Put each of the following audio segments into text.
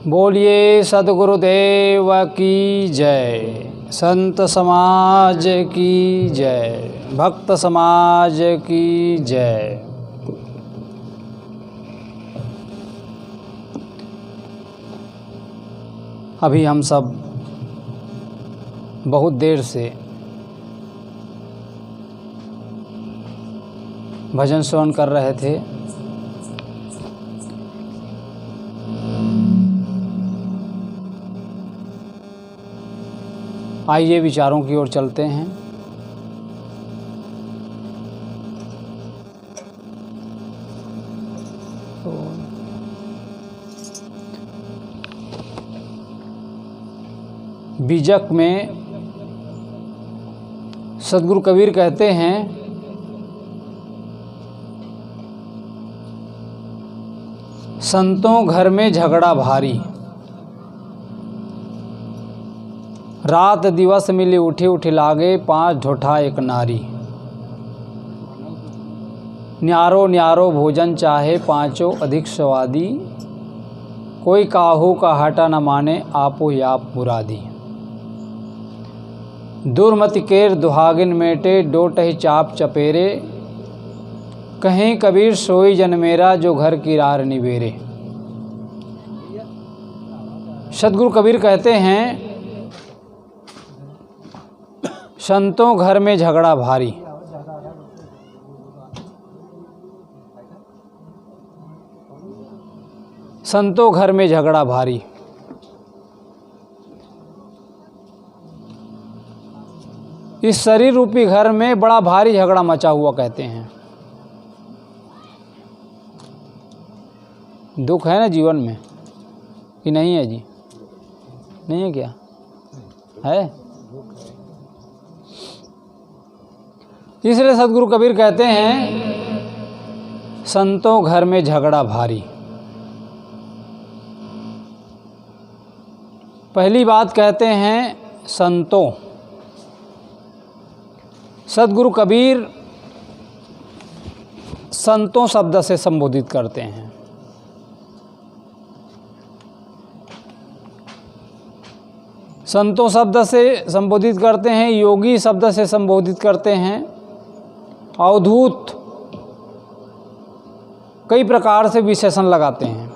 बोलिए सद्गुरुदेव की जय, संत समाज की जय, भक्त समाज की जय। अभी हम सब बहुत देर से भजन श्रवण कर रहे थे। आइए विचारों की ओर चलते हैं। बीजक में सद्गुरु कबीर कहते हैं, संतों घर में झगड़ा भारी, रात दिवस मिली उठी उठी लागे, पांच ढोठा एक नारी। न्यारो न्यारो भोजन चाहे पांचों अधिक स्वादी, कोई काहू का हटा न माने आपो आप मुरादी। दुर्मति केर दुहागिन मेटे, डोटहि चाप चपेरे, कहीं कबीर सोई जन मेरा, जो घर की रार निबेरे। सद्गुरु कबीर कहते हैं, संतों घर में झगड़ा भारी, संतों घर में झगड़ा भारी। इस शरीर रूपी घर में बड़ा भारी झगड़ा मचा हुआ कहते हैं। दुख है ना जीवन में कि नहीं है जी? नहीं है क्या? है। इसलिए सद्गुरु कबीर कहते हैं, संतों घर में झगड़ा भारी। पहली बात कहते हैं संतों। सद्गुरु कबीर संतों शब्द से संबोधित करते हैं। संतों शब्द से संबोधित करते हैं, योगी शब्द से संबोधित करते हैं, अवधूत कई प्रकार से विशेषण लगाते हैं।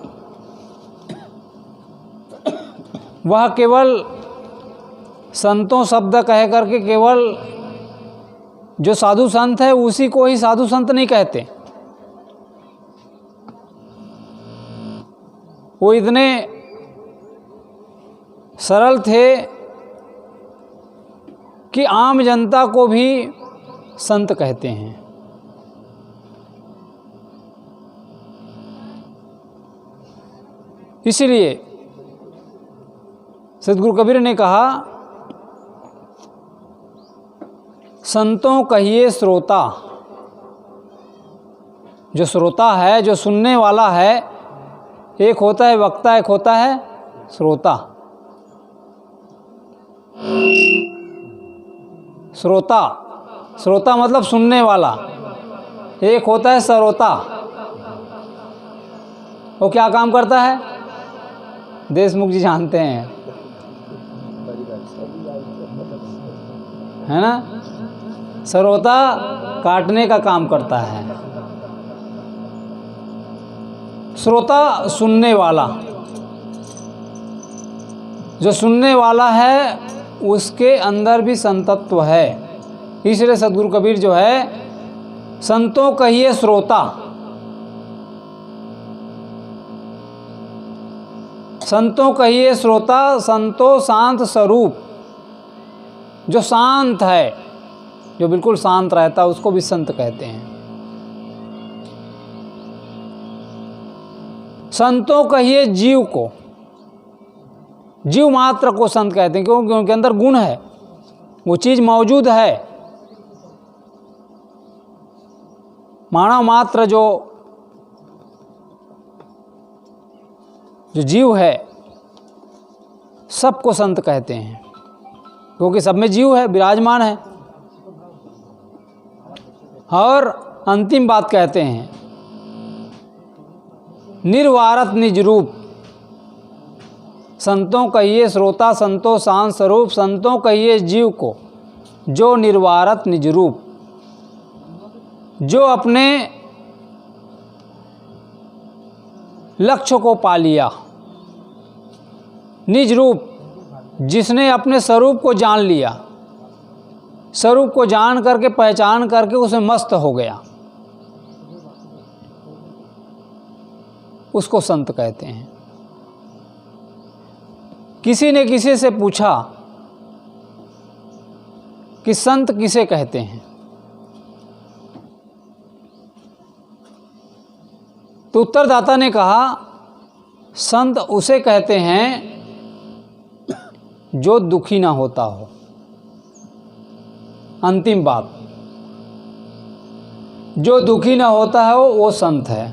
वह केवल संतों शब्द कह करके केवल जो साधु संत है उसी को ही साधु संत नहीं कहते। वो इतने सरल थे कि आम जनता को भी संत कहते हैं। इसलिए सद्गुरु कबीर ने कहा, संतों कहिए श्रोता। जो श्रोता है, जो सुनने वाला है, एक होता है वक्ता, एक होता है श्रोता। श्रोता, श्रोता मतलब सुनने वाला। एक होता है सरोता। वो क्या काम करता है? देशमुख जी जानते हैं, है ना? सरोता काटने का काम करता है। श्रोता सुनने वाला। जो सुनने वाला है उसके अंदर भी संतत्व है। इसलिए सद्गुरु कबीर जो है, संतों कहिए श्रोता। संतों कहिए श्रोता, संतो शांत स्वरूप। जो शांत है, जो बिल्कुल शांत रहता है, उसको भी संत कहते हैं। संतों कहिए जीव को। जीव मात्र को संत कहते हैं, क्योंकि उनके अंदर गुण है, वो चीज़ मौजूद है। मानव मात्र जो जीव है, सबको संत कहते हैं, क्योंकि सब में जीव है, विराजमान है। और अंतिम बात कहते हैं, निर्वारत निज रूप। संतों कहिए श्रोता संतो शांत स्वरूप, संतों कहिए जीव को जो निर्वारत निज रूप, जो अपने लक्ष्य को पा लिया, निज रूप जिसने अपने स्वरूप को जान लिया, स्वरूप को जान करके पहचान करके उसे मस्त हो गया, उसको संत कहते हैं। किसी ने किसी से पूछा कि संत किसे कहते हैं, तो उत्तरदाता ने कहा संत उसे कहते हैं जो दुखी ना होता हो। अंतिम बात, जो दुखी ना होता है वो संत है।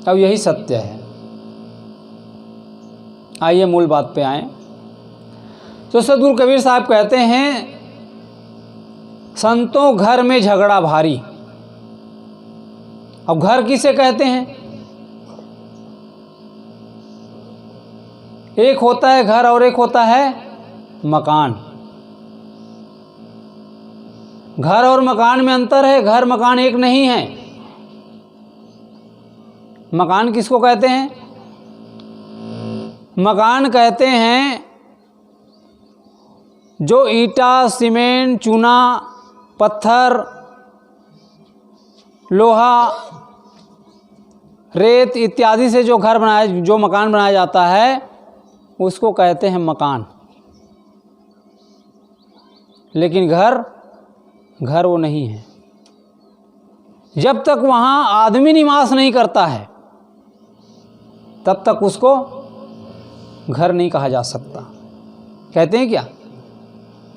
अब यही सत्य है। आइए मूल बात पे आएं। तो सद्गुरु कबीर साहब कहते हैं संतों घर में झगड़ा भारी। अब घर किसे कहते हैं? एक होता है घर और एक होता है मकान। घर और मकान में अंतर है, घर मकान एक नहीं है। मकान किसको कहते हैं? मकान कहते हैं जो ईंटा, सीमेंट, चूना, पत्थर, लोहा, रेत इत्यादि से जो मकान बनाया जाता है उसको कहते हैं मकान। लेकिन घर वो नहीं है। जब तक वहाँ आदमी निवास नहीं करता है तब तक उसको घर नहीं कहा जा सकता। कहते हैं क्या?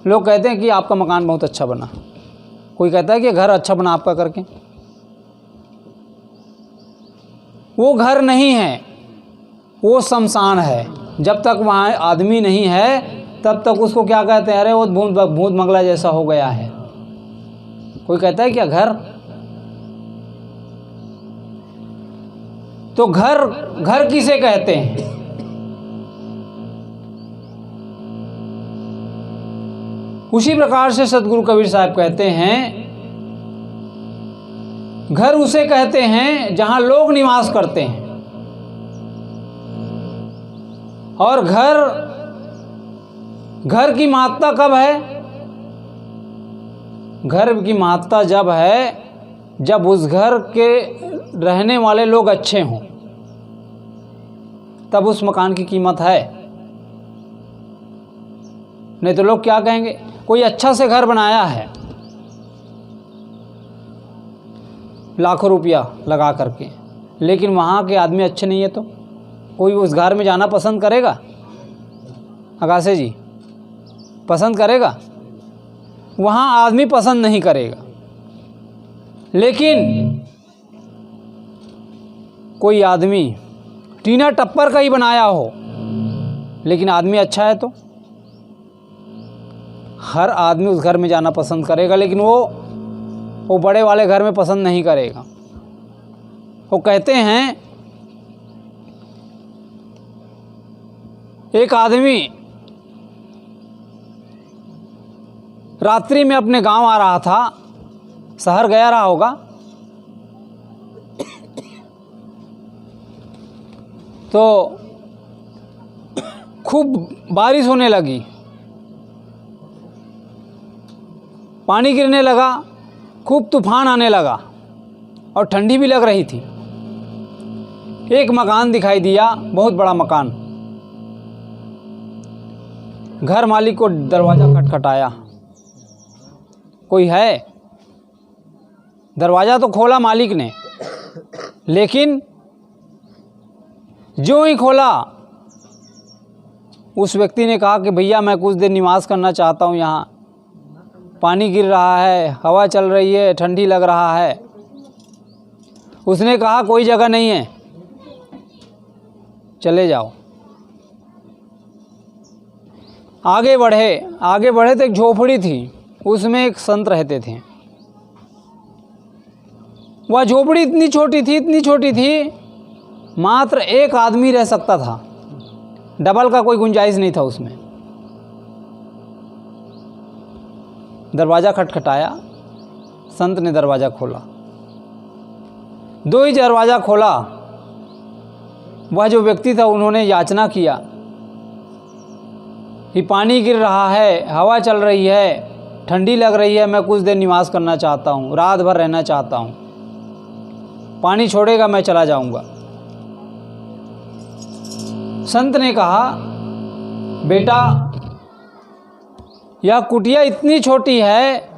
लोग कहते हैं कि आपका मकान बहुत अच्छा बना, कोई कहता है कि घर अच्छा बना आपका करके। वो घर नहीं है, वो शमशान है। जब तक वहाँ आदमी नहीं है तब तक उसको क्या कहते हैं? अरे वो भूत बंगला जैसा हो गया है। कोई कहता है क्या घर? तो घर किसे कहते हैं? उसी प्रकार से सद्गुरु कबीर साहब कहते हैं घर उसे कहते हैं जहां लोग निवास करते हैं। और घर की महत्ता कब है? घर की महत्ता जब है जब उस घर के रहने वाले लोग अच्छे हों, तब उस मकान की कीमत है। नहीं तो लोग क्या कहेंगे? कोई अच्छा से घर बनाया है लाखों रुपया लगा करके, लेकिन वहाँ के आदमी अच्छे नहीं है, तो कोई उस घर में जाना पसंद करेगा? आकाशे जी, पसंद करेगा? वहाँ आदमी पसंद नहीं करेगा। लेकिन कोई आदमी टीना टप्पर का ही बनाया हो लेकिन आदमी अच्छा है तो हर आदमी उस घर में जाना पसंद करेगा। लेकिन वो बड़े वाले घर में पसंद नहीं करेगा। वो कहते हैं एक आदमी रात्रि में अपने गांव आ रहा था, शहर गया रहा होगा, तो खूब बारिश होने लगी, पानी गिरने लगा, खूब तूफान आने लगा और ठंडी भी लग रही थी। एक मकान दिखाई दिया, बहुत बड़ा मकान। घर मालिक को दरवाज़ा खटखटाया, कोई है? दरवाज़ा तो खोला मालिक ने, लेकिन जो ही खोला उस व्यक्ति ने कहा कि भैया मैं कुछ देर निवास करना चाहता हूँ, यहाँ पानी गिर रहा है, हवा चल रही है, ठंडी लग रहा है। उसने कहा कोई जगह नहीं है, चले जाओ। आगे बढ़े तो एक झोपड़ी थी, उसमें एक संत रहते थे। वह झोपड़ी इतनी छोटी थी, मात्र एक आदमी रह सकता था डबल का कोई गुंजाइश नहीं था उसमें। दरवाज़ा खटखटाया, संत ने दरवाज़ा खोला। दो ही दरवाज़ा खोला, वह जो व्यक्ति था उन्होंने याचना किया कि पानी गिर रहा है, हवा चल रही है, ठंडी लग रही है, मैं कुछ देर निवास करना चाहता हूँ, रात भर रहना चाहता हूँ, पानी छोड़ेगा मैं चला जाऊँगा। संत ने कहा, बेटा यह कुटिया इतनी छोटी है,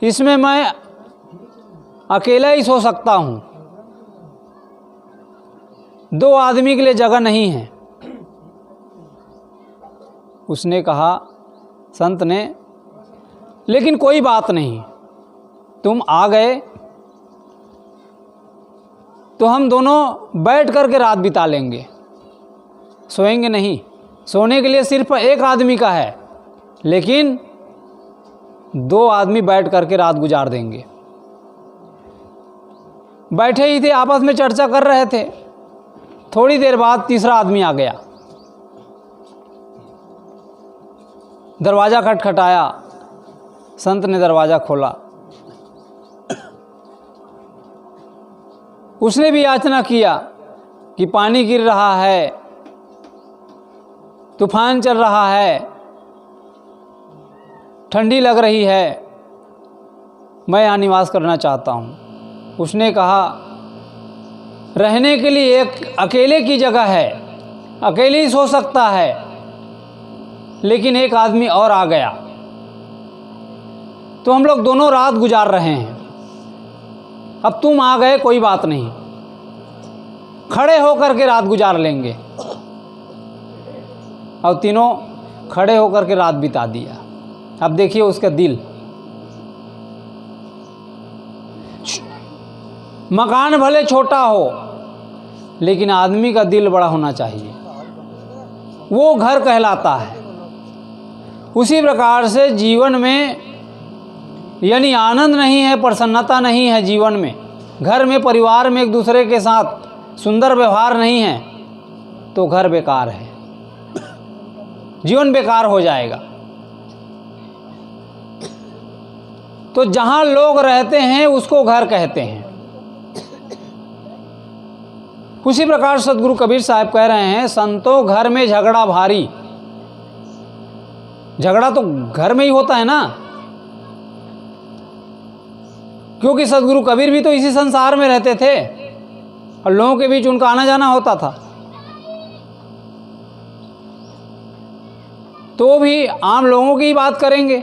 इसमें मैं अकेला ही सो सकता हूँ, दो आदमी के लिए जगह नहीं है। उसने कहा, संत ने, लेकिन कोई बात नहीं, तुम आ गए तो हम दोनों बैठ कर के रात बिता लेंगे, सोएंगे नहीं। सोने के लिए सिर्फ एक आदमी का है, लेकिन दो आदमी बैठ कर के रात गुजार देंगे। बैठे ही थे, आपस में चर्चा कर रहे थे। थोड़ी देर बाद तीसरा आदमी आ गया, दरवाज़ा खटखटाया, संत ने दरवाज़ा खोला। उसने भी याचना किया कि पानी गिर रहा है, तूफान चल रहा है, ठंडी लग रही है, मैं यहाँ निवास करना चाहता हूँ। उसने कहा, रहने के लिए एक अकेले की जगह है, अकेले ही सो सकता है, लेकिन एक आदमी और आ गया तो हम लोग दोनों रात गुजार रहे हैं। अब तुम आ गए, कोई बात नहीं, खड़े होकर के रात गुजार लेंगे। और तीनों खड़े होकर के रात बिता दिया। अब देखिए उसका दिल, मकान भले छोटा हो लेकिन आदमी का दिल बड़ा होना चाहिए, वो घर कहलाता है। उसी प्रकार से जीवन में यानी आनंद नहीं है, प्रसन्नता नहीं है जीवन में, घर में परिवार में एक दूसरे के साथ सुंदर व्यवहार नहीं है, तो घर बेकार है, जीवन बेकार हो जाएगा। तो जहां लोग रहते हैं उसको घर कहते हैं। उसी प्रकार सदगुरु कबीर साहब कह रहे हैं, संतों घर में झगड़ा भारी। झगड़ा तो घर में ही होता है ना, क्योंकि सदगुरु कबीर भी तो इसी संसार में रहते थे और लोगों के बीच उनका आना जाना होता था, तो भी आम लोगों की बात करेंगे।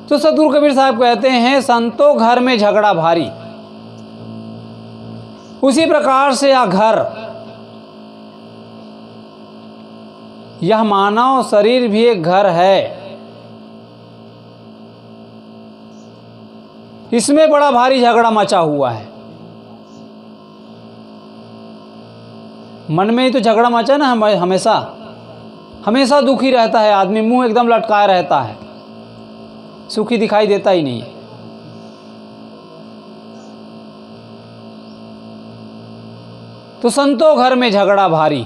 तो सदगुरु कबीर साहब कहते हैं, संतों घर में झगड़ा भारी। उसी प्रकार से यह घर, यह मानव शरीर भी एक घर है, इसमें बड़ा भारी झगड़ा मचा हुआ है। मन में ही तो झगड़ा मचा ना, हमेशा हमेशा दुखी रहता है आदमी, मुंह एकदम लटकाया रहता है, सुखी दिखाई देता ही नहीं है। तो संतों घर में झगड़ा भारी।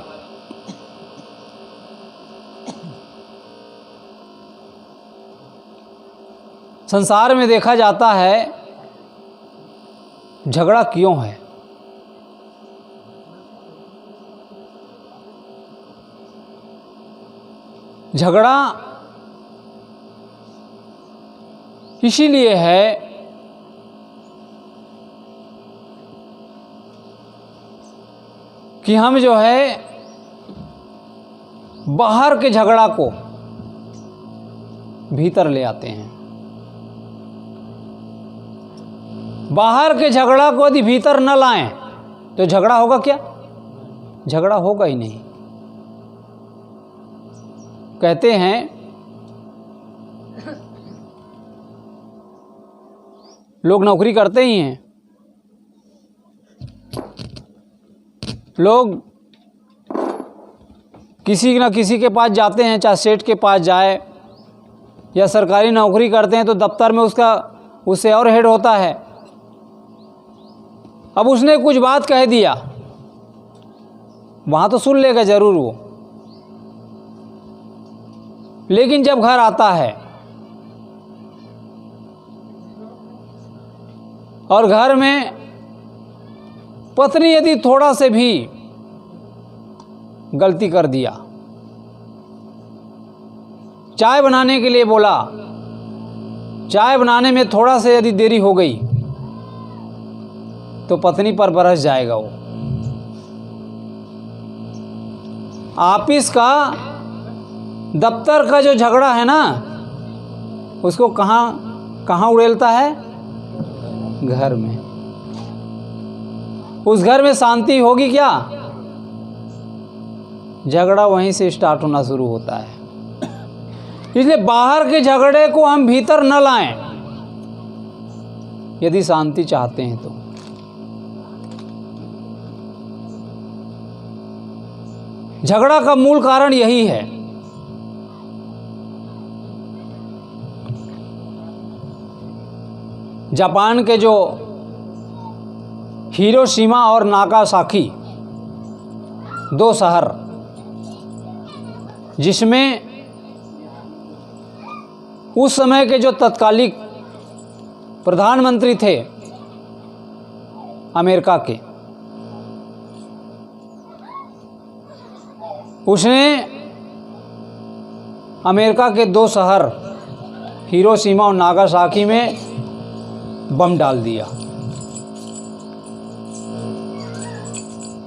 संसार में देखा जाता है झगड़ा क्यों है। झगड़ा इसीलिए है कि हम जो है बाहर के झगड़ा को भीतर ले आते हैं। बाहर के झगड़ा को यदि भीतर न लाएं तो झगड़ा होगा क्या? झगड़ा होगा ही नहीं। कहते हैं लोग नौकरी करते ही हैं, लोग किसी न किसी के पास जाते हैं, चाहे सेठ के पास जाए या सरकारी नौकरी करते हैं तो दफ्तर में उससे और हेड होता है। अब उसने कुछ बात कह दिया, वहाँ तो सुन लेगा ज़रूर वो, लेकिन जब घर आता है और घर में पत्नी यदि थोड़ा से भी गलती कर दिया, चाय बनाने के लिए बोला, चाय बनाने में थोड़ा से यदि देरी हो गई तो पत्नी पर बरस जाएगा वो। ऑफिस का, दफ्तर का जो झगड़ा है ना, उसको कहाँ उड़ेलता है? घर में। उस घर में शांति होगी क्या? झगड़ा वहीं से स्टार्ट होना शुरू होता है। इसलिए बाहर के झगड़े को हम भीतर न लाएं यदि शांति चाहते हैं तो। झगड़ा का मूल कारण यही है। जापान के जो हिरोशिमा और नागासाकी, दो शहर, जिसमें उस समय के जो तत्कालिक प्रधानमंत्री थे अमेरिका के, उसने अमेरिका के दो शहर हिरोशिमा और नागासाकी में बम डाल दिया।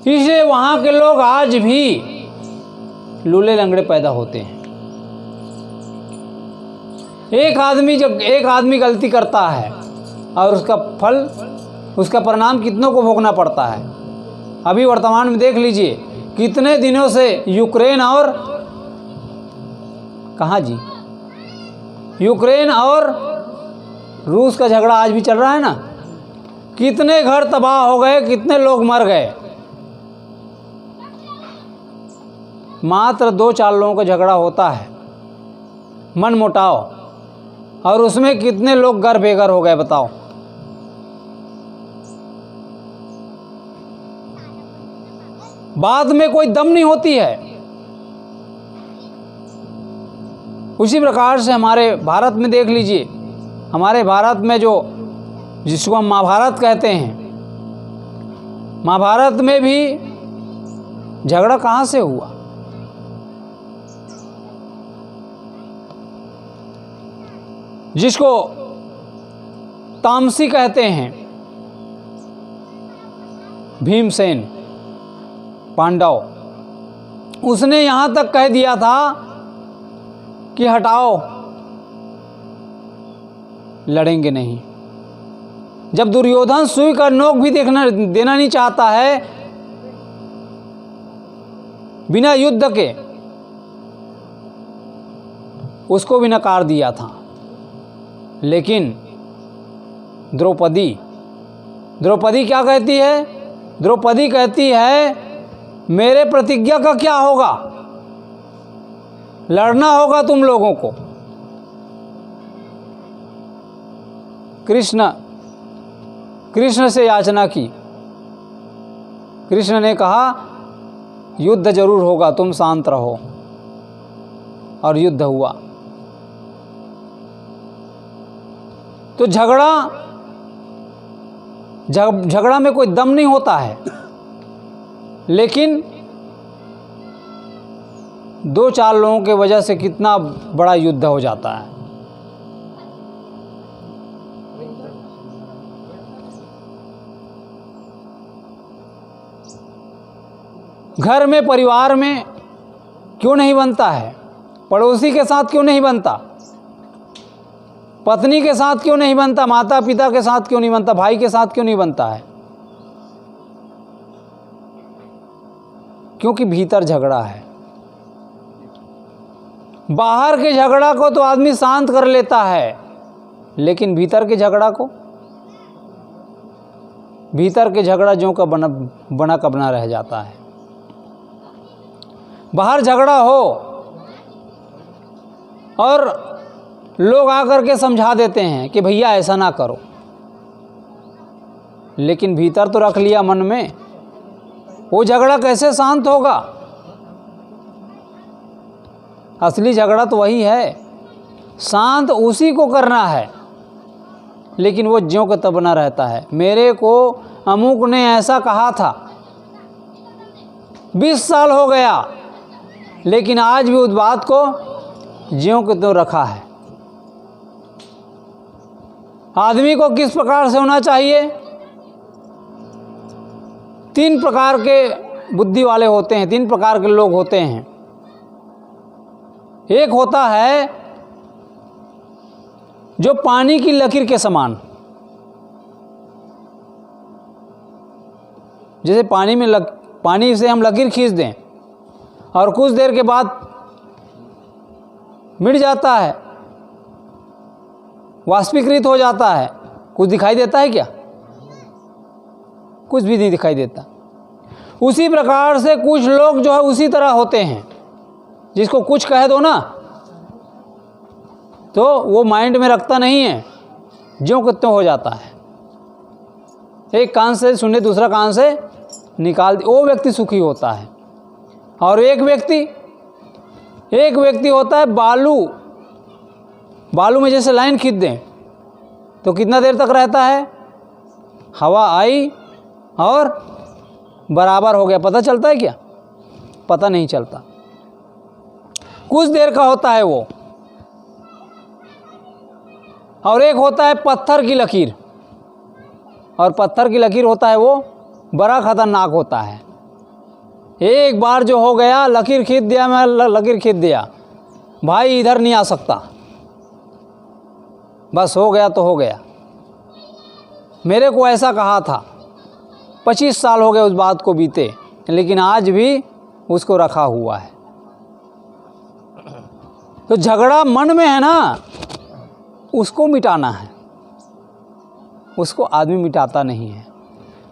इसलिए वहाँ के लोग आज भी लूले लंगड़े पैदा होते हैं। एक आदमी गलती करता है और उसका फल, उसका परिणाम कितनों को भोगना पड़ता है। अभी वर्तमान में देख लीजिए, कितने दिनों से यूक्रेन और कहाँ जी, यूक्रेन और रूस का झगड़ा आज भी चल रहा है ना। कितने घर तबाह हो गए, कितने लोग मर गए। मात्र 2-4 लोगों का झगड़ा होता है, मन मुटाव, और उसमें कितने लोग घर बेघर हो गए बताओ। बाद में कोई दम नहीं होती है। उसी प्रकार से हमारे भारत में देख लीजिए, हमारे भारत में जिसको हम महाभारत कहते हैं, महाभारत में भी झगड़ा कहाँ से हुआ? जिसको तामसी कहते हैं, भीमसेन पांडव, उसने यहाँ तक कह दिया था कि हटाओ, लड़ेंगे नहीं। जब दुर्योधन सुई का नोक भी देना नहीं चाहता है बिना युद्ध के, उसको भी नकार दिया था। लेकिन द्रौपदी क्या कहती है? द्रौपदी कहती है, मेरे प्रतिज्ञा का क्या होगा, लड़ना होगा तुम लोगों को। कृष्ण से याचना की। कृष्ण ने कहा, युद्ध जरूर होगा, तुम शांत रहो। और युद्ध हुआ। तो झगड़ा में कोई दम नहीं होता है, लेकिन 2-4 लोगों के वजह से कितना बड़ा युद्ध हो जाता है। घर में, परिवार में क्यों नहीं बनता है? पड़ोसी के साथ क्यों नहीं बनता? पत्नी के साथ क्यों नहीं बनता? माता पिता के साथ क्यों नहीं बनता? भाई के साथ क्यों नहीं बनता है? क्योंकि भीतर झगड़ा है। बाहर के झगड़ा को तो आदमी शांत कर लेता है, लेकिन भीतर के झगड़ा ज्यों का बना का बना रह जाता है। बाहर झगड़ा हो और लोग आकर के समझा देते हैं कि भैया ऐसा ना करो, लेकिन भीतर तो रख लिया मन में वो झगड़ा कैसे शांत होगा? असली झगड़ा तो वही है, शांत उसी को करना है, लेकिन वो ज्यों का त्यों बना रहता है। मेरे को अमुक ने ऐसा कहा था, 20 साल हो गया, लेकिन आज भी उस बात को ज्यों के त्यों रखा है। आदमी को किस प्रकार से होना चाहिए? 3 प्रकार के बुद्धि वाले होते हैं, 3 प्रकार के लोग होते हैं। एक होता है जो पानी की लकीर के समान, जैसे पानी से हम लकीर खींच दें और कुछ देर के बाद मिट जाता है, वाष्पीकृत हो जाता है। कुछ दिखाई देता है क्या? कुछ भी नहीं दिखाई देता। उसी प्रकार से कुछ लोग जो है उसी तरह होते हैं, जिसको कुछ कह दो ना तो वो माइंड में रखता नहीं है, ज्यों कि त्यों हो जाता है। एक कान से सुने दूसरा कान से निकाल दे, वो व्यक्ति सुखी होता है। और एक व्यक्ति होता है बालू में जैसे लाइन खींच दें तो कितना देर तक रहता है? हवा आई और बराबर हो गया, पता चलता है क्या? पता नहीं चलता, कुछ देर का होता है वो। और एक होता है पत्थर की लकीर, और पत्थर की लकीर होता है वो बड़ा खतरनाक होता है। एक बार जो हो गया, लकीर खींच दिया, मैं लकीर खींच दिया, भाई इधर नहीं आ सकता, बस हो गया तो हो गया। मेरे को ऐसा कहा था, 25 साल हो गए उस बात को बीते, लेकिन आज भी उसको रखा हुआ है। तो झगड़ा मन में है ना, उसको मिटाना है, उसको आदमी मिटाता नहीं है।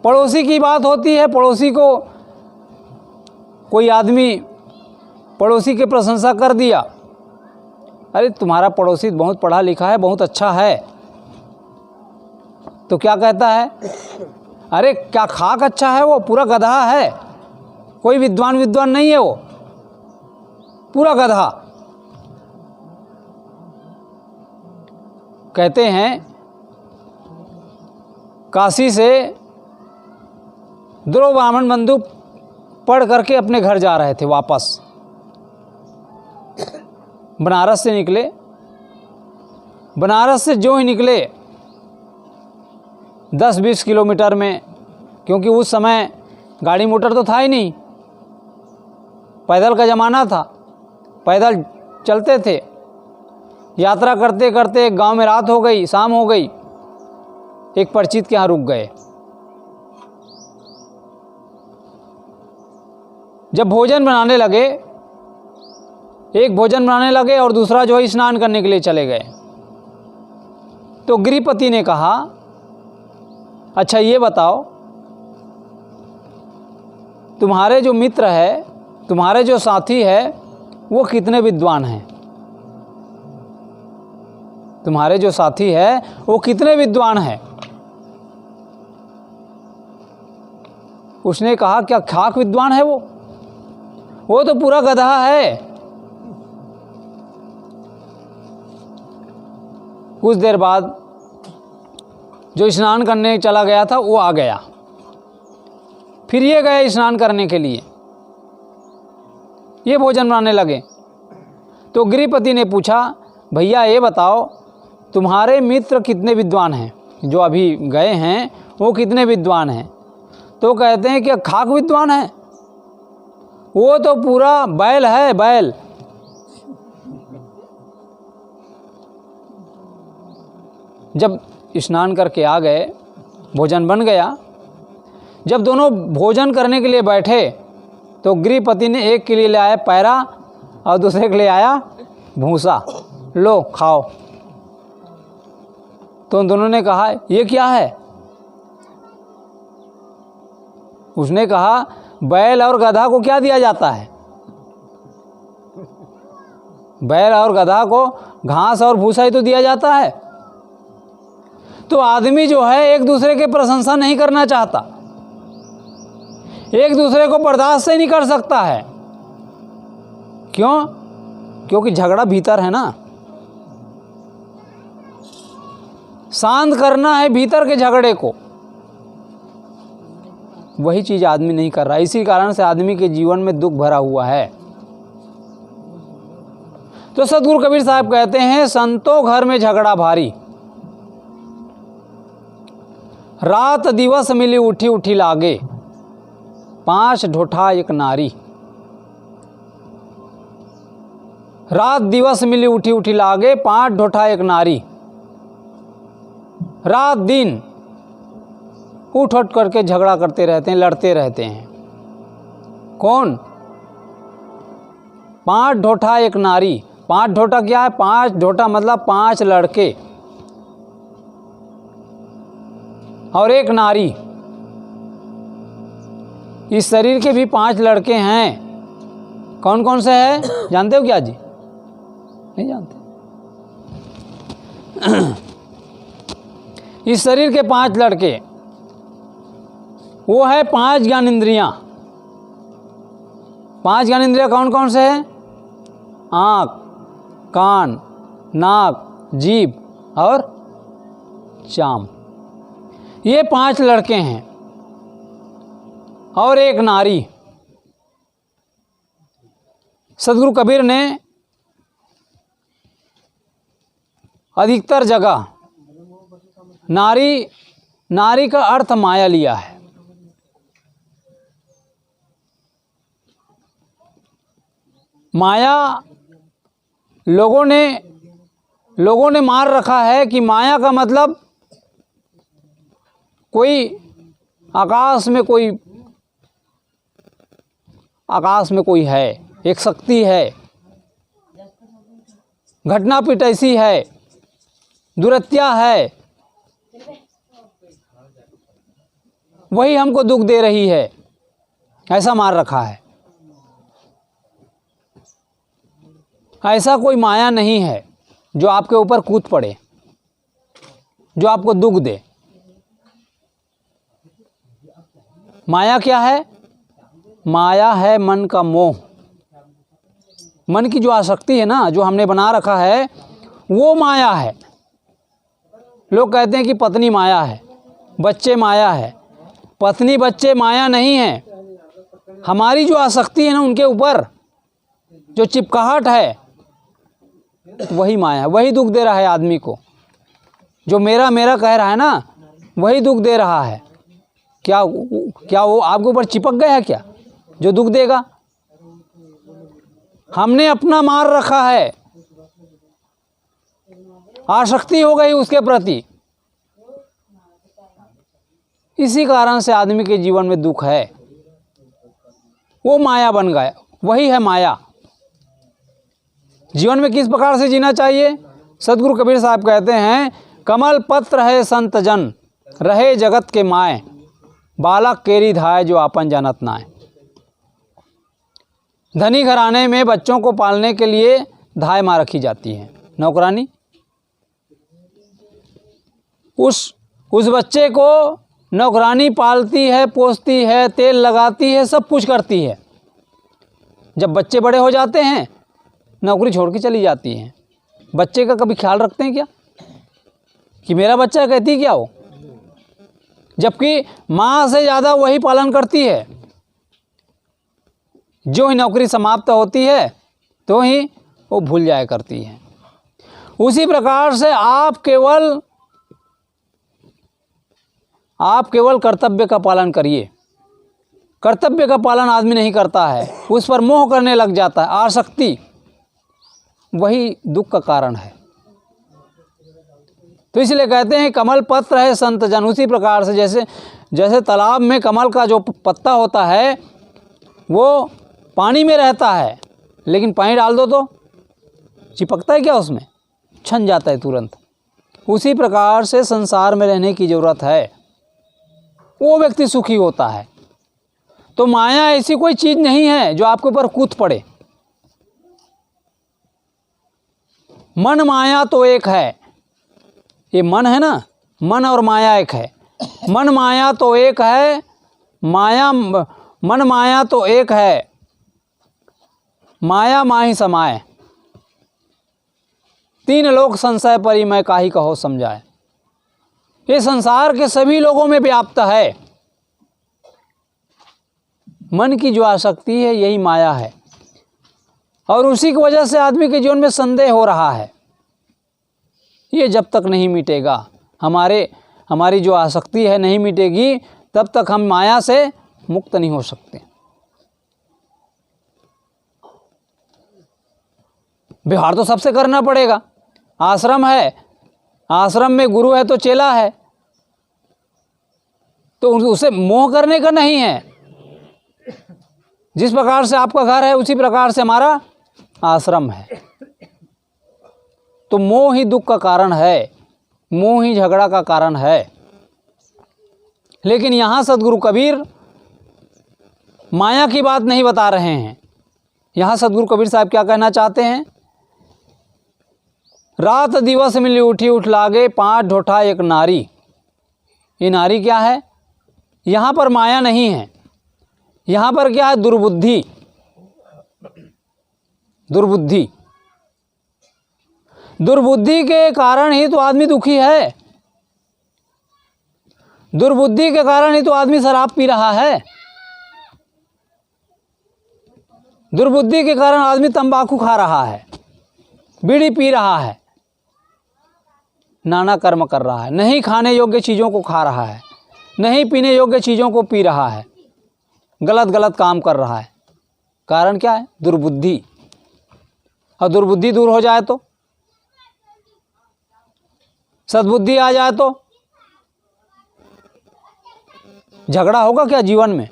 पड़ोसी की बात होती है, पड़ोसी को कोई आदमी पड़ोसी की प्रशंसा कर दिया, अरे तुम्हारा पड़ोसी बहुत पढ़ा लिखा है, बहुत अच्छा है, तो क्या कहता है? अरे क्या खाक अच्छा है, वो पूरा गधा है, कोई विद्वान नहीं है, वो पूरा गधा। कहते हैं काशी से 2 ब्राह्मण बंधु पढ़ करके अपने घर जा रहे थे, वापस बनारस से निकले। बनारस से जो ही निकले 10-20 किलोमीटर में, क्योंकि उस समय गाड़ी मोटर तो था ही नहीं, पैदल का ज़माना था, पैदल चलते थे। यात्रा करते करते एक गांव में रात हो गई, शाम हो गई, एक परिचित के यहाँ रुक गए। जब भोजन बनाने लगे, एक भोजन बनाने लगे और दूसरा जो है स्नान करने के लिए चले गए। तो गृहपति ने कहा, अच्छा ये बताओ, तुम्हारे जो मित्र है, तुम्हारे जो साथी है, वो कितने विद्वान हैं? तुम्हारे जो साथी है वो कितने विद्वान हैं? उसने कहा, क्या खाक विद्वान है वो तो पूरा गधा है। कुछ देर बाद जो स्नान करने चला गया था वो आ गया, फिर ये गए स्नान करने के लिए, ये भोजन बनाने लगे। तो गृहपति ने पूछा, भैया ये बताओ तुम्हारे मित्र कितने विद्वान हैं, जो अभी गए हैं वो कितने विद्वान हैं? तो कहते हैं कि खाक विद्वान है, वो तो पूरा बैल है, बैल। जब स्नान करके आ गए, भोजन बन गया, जब दोनों भोजन करने के लिए बैठे तो गृहपति ने एक के लिए ले आया पैरा और दूसरे के लिए आया भूसा, लो खाओ। तो उन दोनों ने कहा, ये क्या है? उसने कहा, बैल और गधा को क्या दिया जाता है? बैल और गधा को घास और भूसा ही तो दिया जाता है। तो आदमी जो है एक दूसरे की प्रशंसा नहीं करना चाहता, एक दूसरे को बर्दाश्त ही नहीं कर सकता है। क्यों? क्योंकि झगड़ा भीतर है ना। शांत करना है भीतर के झगड़े को, वही चीज आदमी नहीं कर रहा। इसी कारण से आदमी के जीवन में दुख भरा हुआ है। तो सदगुरु कबीर साहब कहते हैं, संतो घर में झगड़ा भारी, रात दिवस मिली उठी उठी लागे, 5 ढोठा एक नारी। रात दिवस मिली उठी उठी लागे, 5 ढोठा एक नारी। रात दिन उठ उठ करके झगड़ा करते रहते हैं, लड़ते रहते हैं। कौन? 5 ढोठा एक नारी। 5 ढोठा क्या है? 5 ढोठा मतलब 5 लड़के और एक नारी। इस शरीर के भी 5 लड़के हैं। कौन कौन से हैं जानते हो क्या जी? नहीं जानते? इस शरीर के 5 लड़के, वो है 5 ज्ञानेंद्रियां। 5 ज्ञानेंद्रियां कौन कौन से हैं? आँख, कान, नाक, जीभ और चाम। ये 5 लड़के हैं और एक नारी। सदगुरु कबीर ने अधिकतर जगह नारी का अर्थ माया लिया है। माया लोगों ने मार रखा है कि माया का मतलब कोई आकाश में कोई है, एक शक्ति है, घटना पिट ऐसी है, दुरत्या है, वही हमको दुख दे रही है, ऐसा मार रखा है। ऐसा कोई माया नहीं है जो आपके ऊपर कूद पड़े, जो आपको दुख दे। माया क्या है? माया है मन का मोह। मन की जो आसक्ति है ना, जो हमने बना रखा है, वो माया है। लोग कहते हैं कि पत्नी माया है, बच्चे माया है। पत्नी बच्चे माया नहीं है। हमारी जो आसक्ति है ना, उनके ऊपर जो चिपकाहट है, वही माया है। वही दुख दे रहा है आदमी को। जो मेरा मेरा कह रहा है ना, वही दुख दे रहा है। क्या वो आपके ऊपर चिपक गया है क्या जो दुख देगा? हमने अपना मार रखा है, आसक्ति हो गई उसके प्रति। इसी कारण से आदमी के जीवन में दुख है। वो माया बन गया, वही है माया। जीवन में किस प्रकार से जीना चाहिए? सदगुरु कबीर साहब कहते हैं, कमल पत्र है संत जन, रहे जगत के माए, बालक केरी धाय जो आपन जानत नाय। धनी घराने में बच्चों को पालने के लिए धाय माँ रखी जाती है, नौकरानी। उस बच्चे को नौकरानी पालती है, पोसती है, तेल लगाती है, सब कुछ करती है। जब बच्चे बड़े हो जाते हैं, नौकरी छोड़ के चली जाती हैं। बच्चे का कभी ख्याल रखते हैं क्या कि मेरा बच्चा कहती क्या हो? जबकि माँ से ज़्यादा वही पालन करती है। जो ही नौकरी समाप्त होती है तो ही वो भूल जाया करती है। उसी प्रकार से आप केवल कर्तव्य का पालन करिए। कर्तव्य का पालन आदमी नहीं करता है, उस पर मोह करने लग जाता है, आसक्ति, वही दुख का कारण है। तो इसलिए कहते हैं कमल पत्र है संत जन। उसी प्रकार से जैसे तालाब में कमल का जो पत्ता होता है वो पानी में रहता है, लेकिन पानी डाल दो तो चिपकता है क्या उसमें? छन जाता है तुरंत। उसी प्रकार से संसार में रहने की ज़रूरत है, वो व्यक्ति सुखी होता है। तो माया ऐसी कोई चीज़ नहीं है जो आपके ऊपर कूद पड़े। मन माया तो एक है। ये मन है ना, मन और माया एक है। मन माया तो एक है। मन माया तो एक है, माया माही समाए, तीन लोक संशय परी मैं काहि कहो समझाए। ये संसार के सभी लोगों में व्याप्त है। मन की जो आसक्ति है यही माया है, और उसी की वजह से आदमी के जीवन में संदेह हो रहा है। ये जब तक नहीं मिटेगा, हमारी जो आसक्ति है नहीं मिटेगी, तब तक हम माया से मुक्त नहीं हो सकते। व्यवहार तो सबसे करना पड़ेगा। आश्रम है, आश्रम में गुरु है तो चेला है, तो उसे मोह करने का नहीं है। जिस प्रकार से आपका घर है उसी प्रकार से हमारा आश्रम है। तो मोह ही दुख का कारण है, मोह ही झगड़ा का कारण है। लेकिन यहाँ सदगुरु कबीर माया की बात नहीं बता रहे हैं। यहाँ सदगुरु कबीर साहब क्या कहना चाहते हैं? रात दिवस मिली उठी उठ लागे, पांच ढोठा एक नारी। ये नारी क्या है? यहाँ पर माया नहीं है, यहाँ पर क्या है? दुर्बुद्धि। दुर्बुद्धि, दुर्बुद्धि के कारण ही तो आदमी दुखी है। दुर्बुद्धि के कारण ही तो आदमी शराब पी रहा है। दुर्बुद्धि के कारण आदमी तंबाकू खा रहा है, बीड़ी पी रहा है, नाना कर्म कर रहा है, नहीं खाने योग्य चीज़ों को खा रहा है, नहीं पीने योग्य चीज़ों को पी रहा है, गलत गलत काम कर रहा है। कारण क्या है? दुर्बुद्धि। और दुर्बुद्धि दूर हो जाए तो, सद्बुद्धि आ जाए तो झगड़ा होगा क्या जीवन में?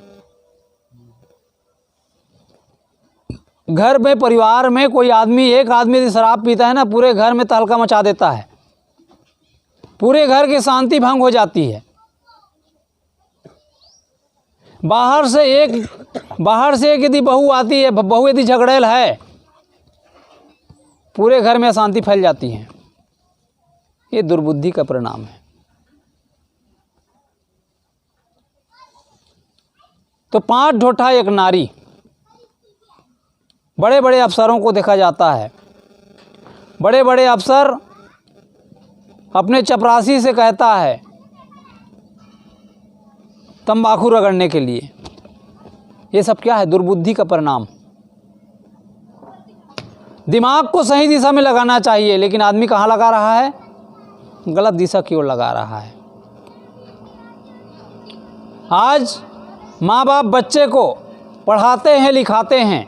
घर में, परिवार में कोई आदमी, एक आदमी यदि शराब पीता है ना, पूरे घर में तहलका मचा देता है, पूरे घर की शांति भंग हो जाती है। बाहर से एक यदि बहू आती है, बहू यदि झगड़ेल है, पूरे घर में अशांति फैल जाती है। ये दुर्बुद्धि का परिणाम है। तो पांच ढोठा एक नारी। बड़े बड़े अफसरों को देखा जाता है, बड़े बड़े अफसर अपने चपरासी से कहता है तंबाकू रगड़ने के लिए। ये सब क्या है? दुर्बुद्धि का परिणाम। दिमाग को सही दिशा में लगाना चाहिए, लेकिन आदमी कहाँ लगा रहा है? गलत दिशा की ओर लगा रहा है। आज माँ बाप बच्चे को पढ़ाते हैं, लिखाते हैं,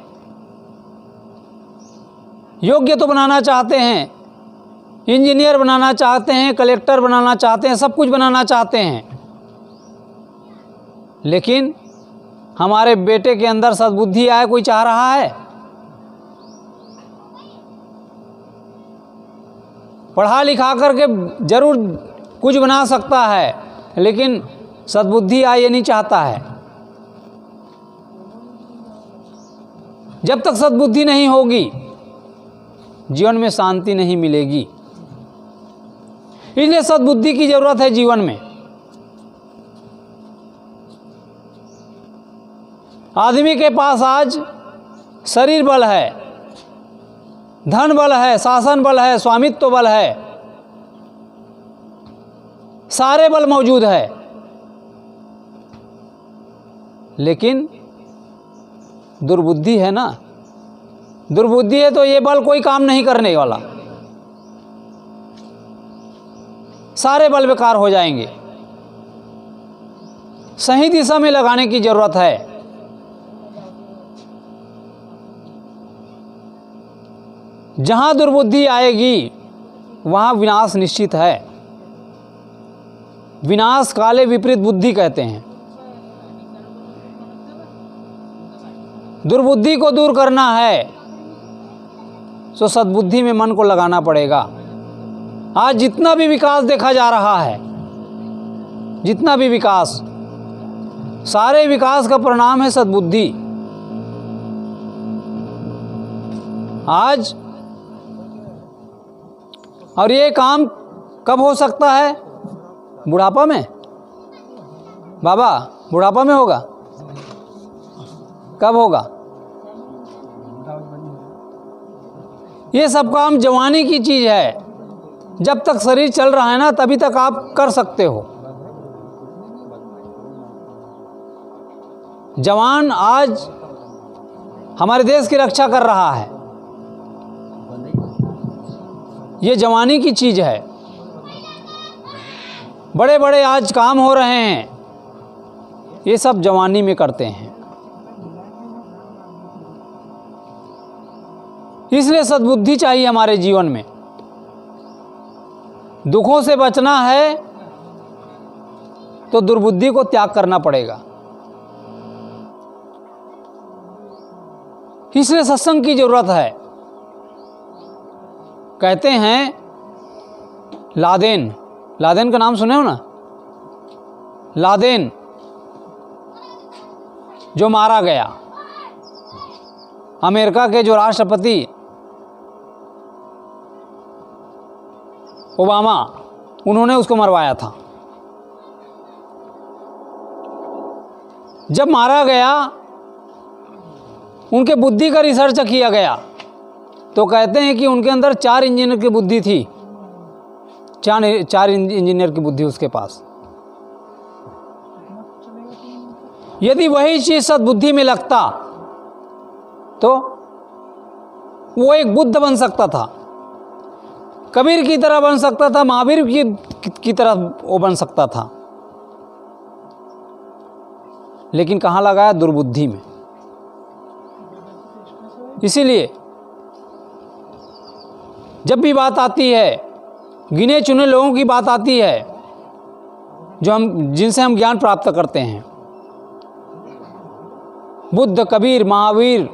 योग्य तो बनाना चाहते हैं, इंजीनियर बनाना चाहते हैं, कलेक्टर बनाना चाहते हैं, सब कुछ बनाना चाहते हैं, लेकिन हमारे बेटे के अंदर सद्बुद्धि आए कोई चाह रहा है? पढ़ा लिखा करके जरूर कुछ बना सकता है, लेकिन सद्बुद्धि आए ये नहीं चाहता है। जब तक सद्बुद्धि नहीं होगी, जीवन में शांति नहीं मिलेगी। इसलिए सद्बुद्धि की जरूरत है जीवन में। आदमी के पास आज शरीर बल है, धन बल है, शासन बल है, स्वामित्व बल है, सारे बल मौजूद है, लेकिन दुर्बुद्धि है ना। दुर्बुद्धि है तो ये बल कोई काम नहीं करने वाला, सारे बल बेकार हो जाएंगे। सही दिशा में लगाने की जरूरत है। जहां दुर्बुद्धि आएगी वहां विनाश निश्चित है। विनाश काले विपरीत बुद्धि कहते हैं। दुर्बुद्धि को दूर करना है तो सद्बुद्धि में मन को लगाना पड़ेगा। आज जितना भी विकास देखा जा रहा है, जितना भी विकास, सारे विकास का परिणाम है सद्बुद्धि। आज और ये काम कब हो सकता है? बुढ़ापा में। बाबा, बुढ़ापा में होगा। कब होगा? ये सब काम जवानी की चीज़ है। जब तक शरीर चल रहा है ना, तभी तक आप कर सकते हो। जवान आज हमारे देश की रक्षा कर रहा है, ये जवानी की चीज़ है। बड़े बड़े आज काम हो रहे हैं, ये सब जवानी में करते हैं। इसलिए सद्बुद्धि चाहिए हमारे जीवन में। दुखों से बचना है तो दुर्बुद्धि को त्याग करना पड़ेगा। इसलिए सत्संग की जरूरत है। कहते हैं लादेन, लादेन का नाम सुने हो ना? लादेन जो मारा गया, अमेरिका के जो राष्ट्रपति ओबामा, उन्होंने उसको मरवाया था। जब मारा गया, उनके बुद्धि का रिसर्च किया गया तो कहते हैं कि उनके अंदर 4 इंजीनियर की बुद्धि थी। 4 इंजीनियर की बुद्धि उसके पास। यदि वही चीज सद्बुद्धि में लगता तो वो एक बुद्ध बन सकता था, कबीर की तरह बन सकता था, महावीर की तरह वो बन सकता था। लेकिन कहाँ लगाया? दुर्बुद्धि में। इसीलिए जब भी बात आती है, गिने चुने लोगों की बात आती है जिनसे हम ज्ञान प्राप्त करते हैं, बुद्ध, कबीर, महावीर,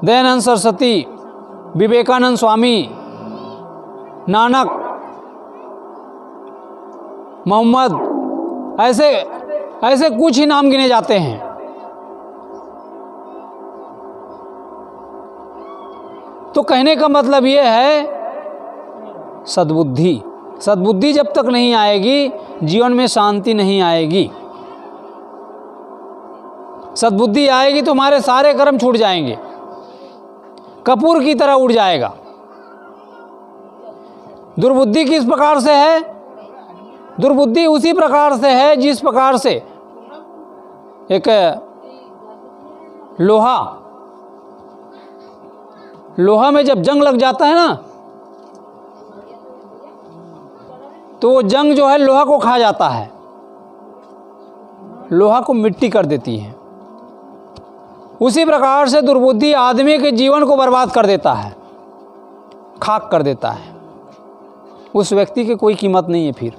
दयानंद सरस्वती, विवेकानंद स्वामी, नानक, मोहम्मद, ऐसे कुछ ही नाम गिने जाते हैं। तो कहने का मतलब ये है सद्बुद्धि। सद्बुद्धि जब तक नहीं आएगी, जीवन में शांति नहीं आएगी। सद्बुद्धि आएगी तो हमारे सारे कर्म छूट जाएंगे, कपूर की तरह उड़ जाएगा। दुर्बुद्धि किस प्रकार से है? दुर्बुद्धि उसी प्रकार से है जिस प्रकार से एक लोहा में जब जंग लग जाता है ना, तो वो जंग जो है लोहा को खा जाता है, लोहा को मिट्टी कर देती है। उसी प्रकार से दुर्बुद्धि आदमी के जीवन को बर्बाद कर देता है, खाक कर देता है। उस व्यक्ति की कोई कीमत नहीं है फिर।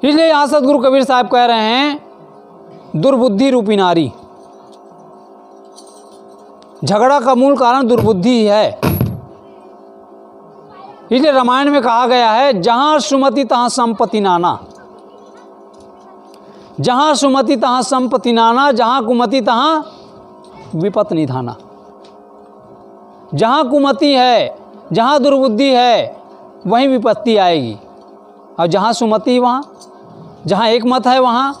इसलिए यहां सदगुरु कबीर साहब कह रहे हैं, दुर्बुद्धि रूपी नारी। झगड़ा का मूल कारण दुर्बुद्धि है। इसलिए रामायण में कहा गया है, जहां सुमति तहां संपत्ति नाना। जहां सुमति तहां संपत्ति नाना, जहां कुमति तहां विपत निधाना। जहां कुमति है, जहां दुर्बुद्धि है, वहीं विपत्ति आएगी। और जहां सुमति, वहां जहां एक मत है, वहां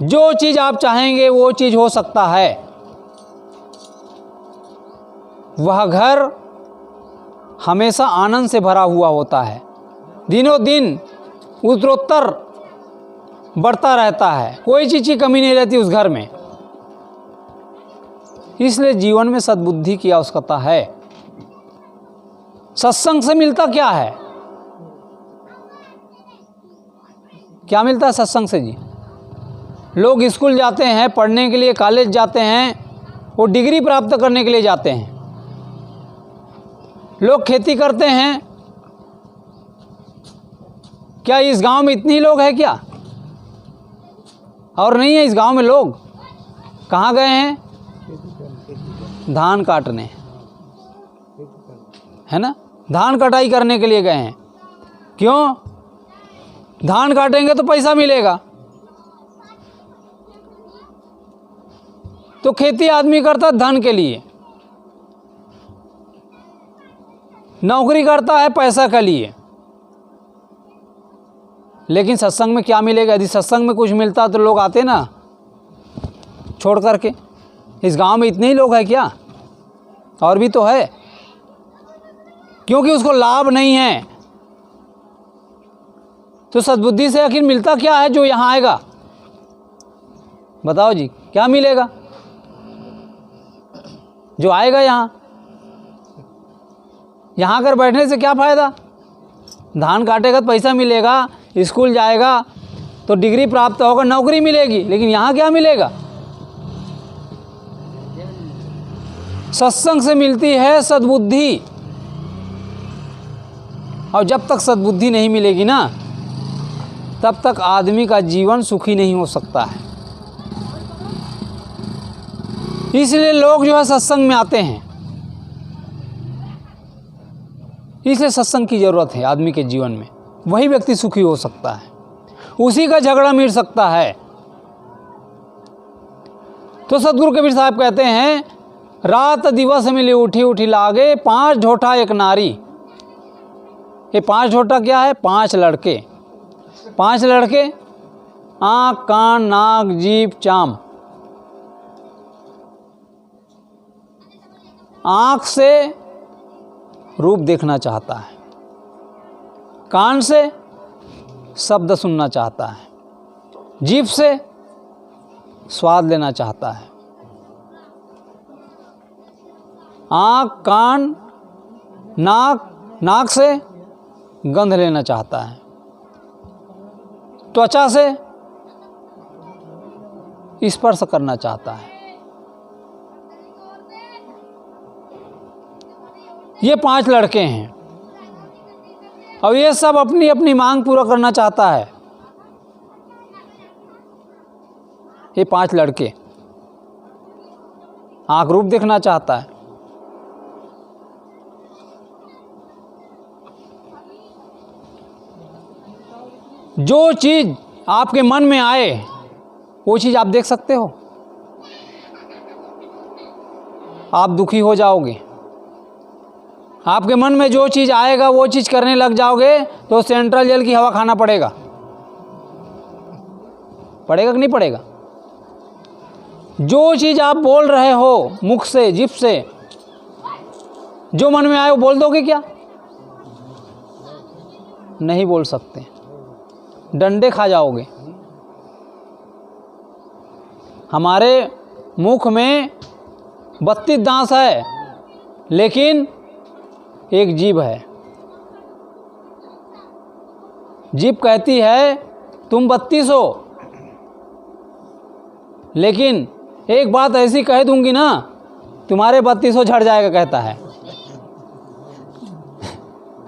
जो चीज आप चाहेंगे वो चीज हो सकता है। वह घर हमेशा आनंद से भरा हुआ होता है, दिनों दिन उत्तरोत्तर बढ़ता रहता है, कोई चीज़ की कमी नहीं रहती उस घर में। इसलिए जीवन में सद्बुद्धि की आवश्यकता है। सत्संग से मिलता क्या है? क्या मिलता है सत्संग से जी? लोग स्कूल जाते हैं पढ़ने के लिए, कॉलेज जाते हैं, वो डिग्री प्राप्त करने के लिए जाते हैं। लोग खेती करते हैं। क्या इस गांव में इतने लोग हैं क्या? और नहीं है इस गांव में लोग? कहाँ गए हैं? धान काटने, है ना? धान कटाई करने के लिए गए हैं। क्यों? धान काटेंगे तो पैसा मिलेगा। तो खेती आदमी करता है धन के लिए, नौकरी करता है पैसा के लिए। लेकिन सत्संग में क्या मिलेगा? यदि सत्संग में कुछ मिलता तो लोग आते ना छोड़ करके। इस गांव में इतने ही लोग हैं क्या? और भी तो है, क्योंकि उसको लाभ नहीं है। तो सद्बुद्धि से आखिर मिलता क्या है जो यहाँ आएगा? बताओ जी, क्या मिलेगा जो आएगा यहाँ? यहाँ आकर बैठने से क्या फ़ायदा? धान काटेगा तो पैसा मिलेगा, स्कूल जाएगा तो डिग्री प्राप्त होगा, नौकरी मिलेगी, लेकिन यहाँ क्या मिलेगा? सत्संग से मिलती है सद्बुद्धि, और जब तक सद्बुद्धि नहीं मिलेगी ना, तब तक आदमी का जीवन सुखी नहीं हो सकता है। इसलिए लोग जो है सत्संग में आते हैं, इसलिए सत्संग की ज़रूरत है आदमी के जीवन में। वही व्यक्ति सुखी हो सकता है, उसी का झगड़ा मिट सकता है। तो सदगुरु कबीर साहब कहते हैं, रात दिवस मिली उठी उठी लागे, 5 ढोठा एक नारी। ये 5 ढोठा क्या है? 5 लड़के। 5 लड़के, आँख कान नाक जीभ चाम। आँख से रूप देखना चाहता है, कान से शब्द सुनना चाहता है, जीभ से स्वाद लेना चाहता है, आँख कान नाक से गंध लेना चाहता है, त्वचा से स्पर्श करना चाहता है। ये 5 लड़के हैं और ये सब अपनी अपनी मांग पूरा करना चाहता है। ये 5 लड़के, आँख रूप देखना चाहता है, जो चीज़ आपके मन में आए वो चीज़ आप देख सकते हो। आप दुखी हो जाओगे, आपके मन में जो चीज़ आएगा वो चीज़ करने लग जाओगे तो सेंट्रल जेल की हवा खाना पड़ेगा। पड़ेगा कि नहीं पड़ेगा? जो चीज़ आप बोल रहे हो मुख से, जिभ से, जो मन में आए वो बोल दोगे क्या? नहीं बोल सकते, डंडे खा जाओगे। हमारे मुख में 32 दांत है, लेकिन एक जीभ है। जीभ कहती है तुम 32 हो, लेकिन एक बात ऐसी कह दूंगी ना, तुम्हारे 32 झड़ जाएगा, कहता है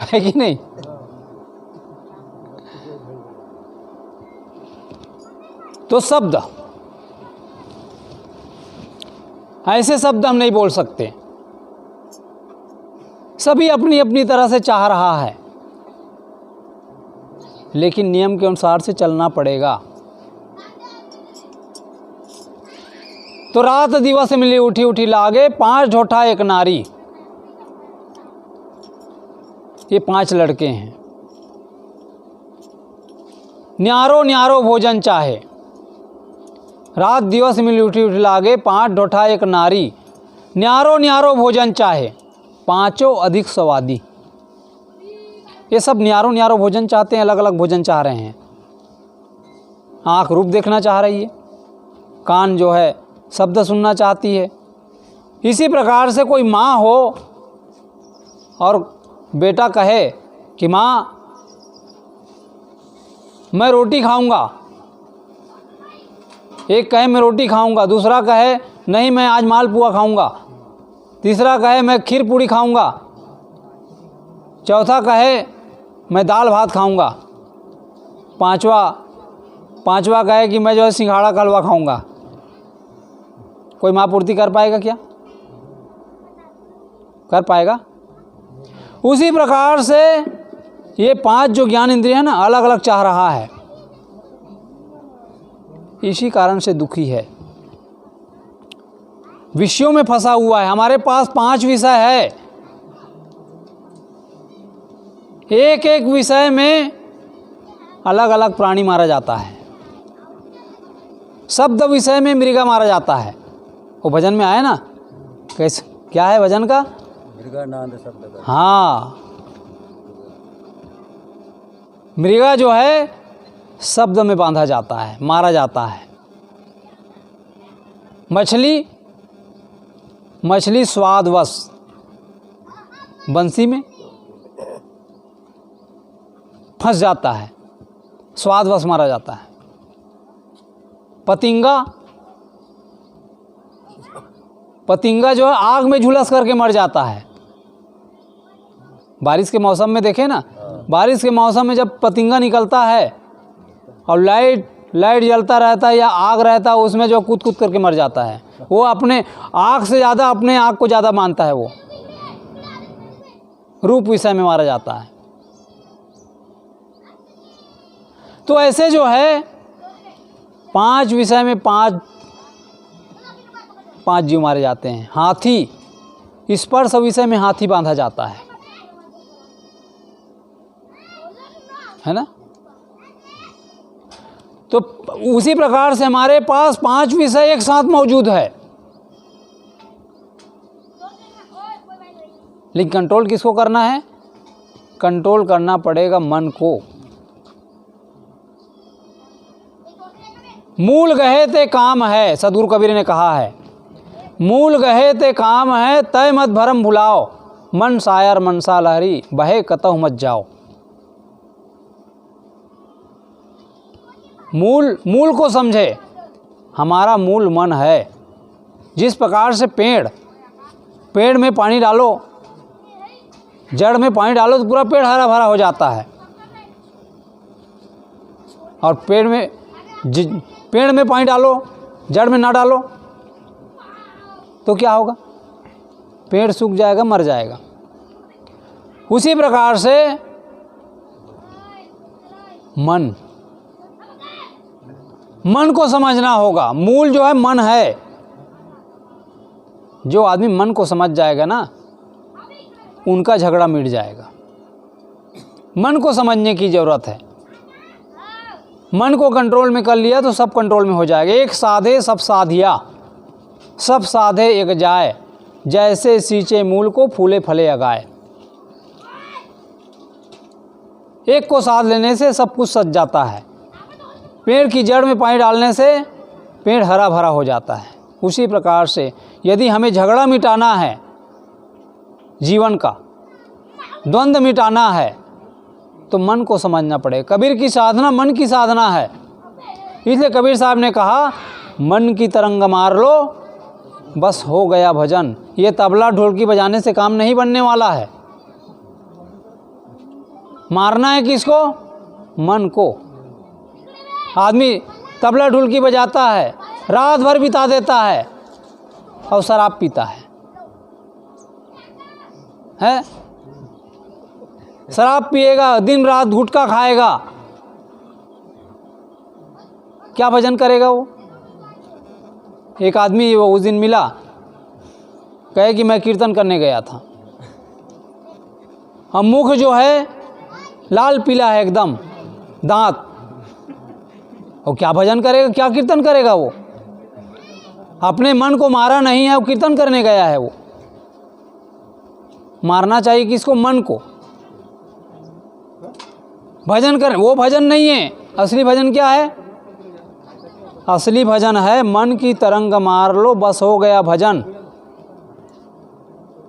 है कि नहीं? तो शब्द, ऐसे शब्द हम नहीं बोल सकते। सभी अपनी अपनी तरह से चाह रहा है, लेकिन नियम के अनुसार से चलना पड़ेगा। तो रात दिवस मिली उठी उठी लागे, 5 ढोठा एक नारी। ये 5 लड़के हैं। न्यारो न्यारो भोजन चाहे, रात दिवस मिली उठी उठी लागे, 5 ढोठा एक नारी। न्यारो न्यारो भोजन चाहे, 5 अधिक स्वादी। ये सब न्यारो न्यारो भोजन चाहते हैं, अलग अलग भोजन चाह रहे हैं। आँख रूप देखना चाह रही है, कान जो है शब्द सुनना चाहती है। इसी प्रकार से कोई माँ हो और बेटा कहे कि माँ मैं रोटी खाऊंगा, एक कहे मैं रोटी खाऊंगा, दूसरा कहे नहीं मैं आज मालपुआ खाऊंगा, तीसरा कहे मैं खीर पूड़ी खाऊंगा, चौथा कहे मैं दाल भात खाऊंगा, पांचवा कहे कि मैं जो है सिंघाड़ा का हलवा खाऊंगा। कोई माँ पूर्ति कर पाएगा क्या? कर पाएगा? उसी प्रकार से ये 5 जो ज्ञान इंद्रिय है ना, अलग अलग चाह रहा है। इसी कारण से दुखी है, विषयों में फंसा हुआ है। हमारे पास 5 विषय है, एक एक विषय में अलग अलग प्राणी मारा जाता है। शब्द विषय में मृगा मारा जाता है। वो भजन में आया ना, कैसे क्या है भजन का? मृगा नाद शब्द का। हाँ, मृगा जो है शब्द में बांधा जाता है, मारा जाता है। मछली स्वादवश बंसी में फंस जाता है, स्वादवश मारा जाता है। पतिंगा जो है आग में झुलस करके मर जाता है। बारिश के मौसम में देखें ना, बारिश के मौसम में जब पतिंगा निकलता है और लाइट जलता रहता है या आग रहता है, उसमें जो कूद करके मर जाता है। वो अपने आग से ज़्यादा अपने आग को ज़्यादा मानता है, वो रूप विषय में मारा जाता है। तो ऐसे जो है 5 विषय में पांच जीव मारे जाते हैं। हाथी, स्पर्श विषय में हाथी बांधा जाता है ना। तो उसी प्रकार से हमारे पास 5 विषय एक साथ मौजूद है, लेकिन कंट्रोल किसको करना है? कंट्रोल करना पड़ेगा मन को। मूल गहे ते काम है, सदगुरु कबीर ने कहा है, मूल गहे ते काम है, तय मत भरम भुलाओ, मन सायर मनसा लहरी, बहे कतहु मत जाओ। मूल को समझे। हमारा मूल मन है। जिस प्रकार से पेड़ में पानी डालो, जड़ में पानी डालो तो पूरा पेड़ हरा भरा हो जाता है। और पेड़ में पानी डालो, जड़ में ना डालो तो क्या होगा? पेड़ सूख जाएगा, मर जाएगा। उसी प्रकार से मन को समझना होगा। मूल जो है मन है। जो आदमी मन को समझ जाएगा ना, उनका झगड़ा मिट जाएगा। मन को समझने की ज़रूरत है। मन को कंट्रोल में कर लिया तो सब कंट्रोल में हो जाएगा। एक साधे सब साधिया, सब साधे एक जाए, जैसे सींचे मूल को फूले फले अगाए। एक को साध लेने से सब कुछ सज जाता है। पेड़ की जड़ में पानी डालने से पेड़ हरा भरा हो जाता है। उसी प्रकार से यदि हमें झगड़ा मिटाना है, जीवन का द्वंद्व मिटाना है, तो मन को समझना पड़ेगा। कबीर की साधना मन की साधना है। इसलिए कबीर साहब ने कहा, मन की तरंग मार लो, बस हो गया भजन। ये तबला ढोलकी बजाने से काम नहीं बनने वाला है। मारना है किसको? मन को। आदमी तबला ढोलकी बजाता है, रात भर बिता देता है और शराब पीता है। शराब पिएगा, दिन रात गुटखा खाएगा, क्या भजन करेगा वो? एक आदमी वो उस दिन मिला, कहे कि मैं कीर्तन करने गया था। अब मुख जो है लाल पीला है एकदम, दांत, और क्या भजन करेगा, क्या कीर्तन करेगा वो? अपने मन को मारा नहीं है, वो कीर्तन करने गया है। वो मारना चाहिए किसको? मन को। भजन कर, वो भजन नहीं है। असली भजन क्या है? असली भजन है मन की तरंग मार लो, बस हो गया भजन।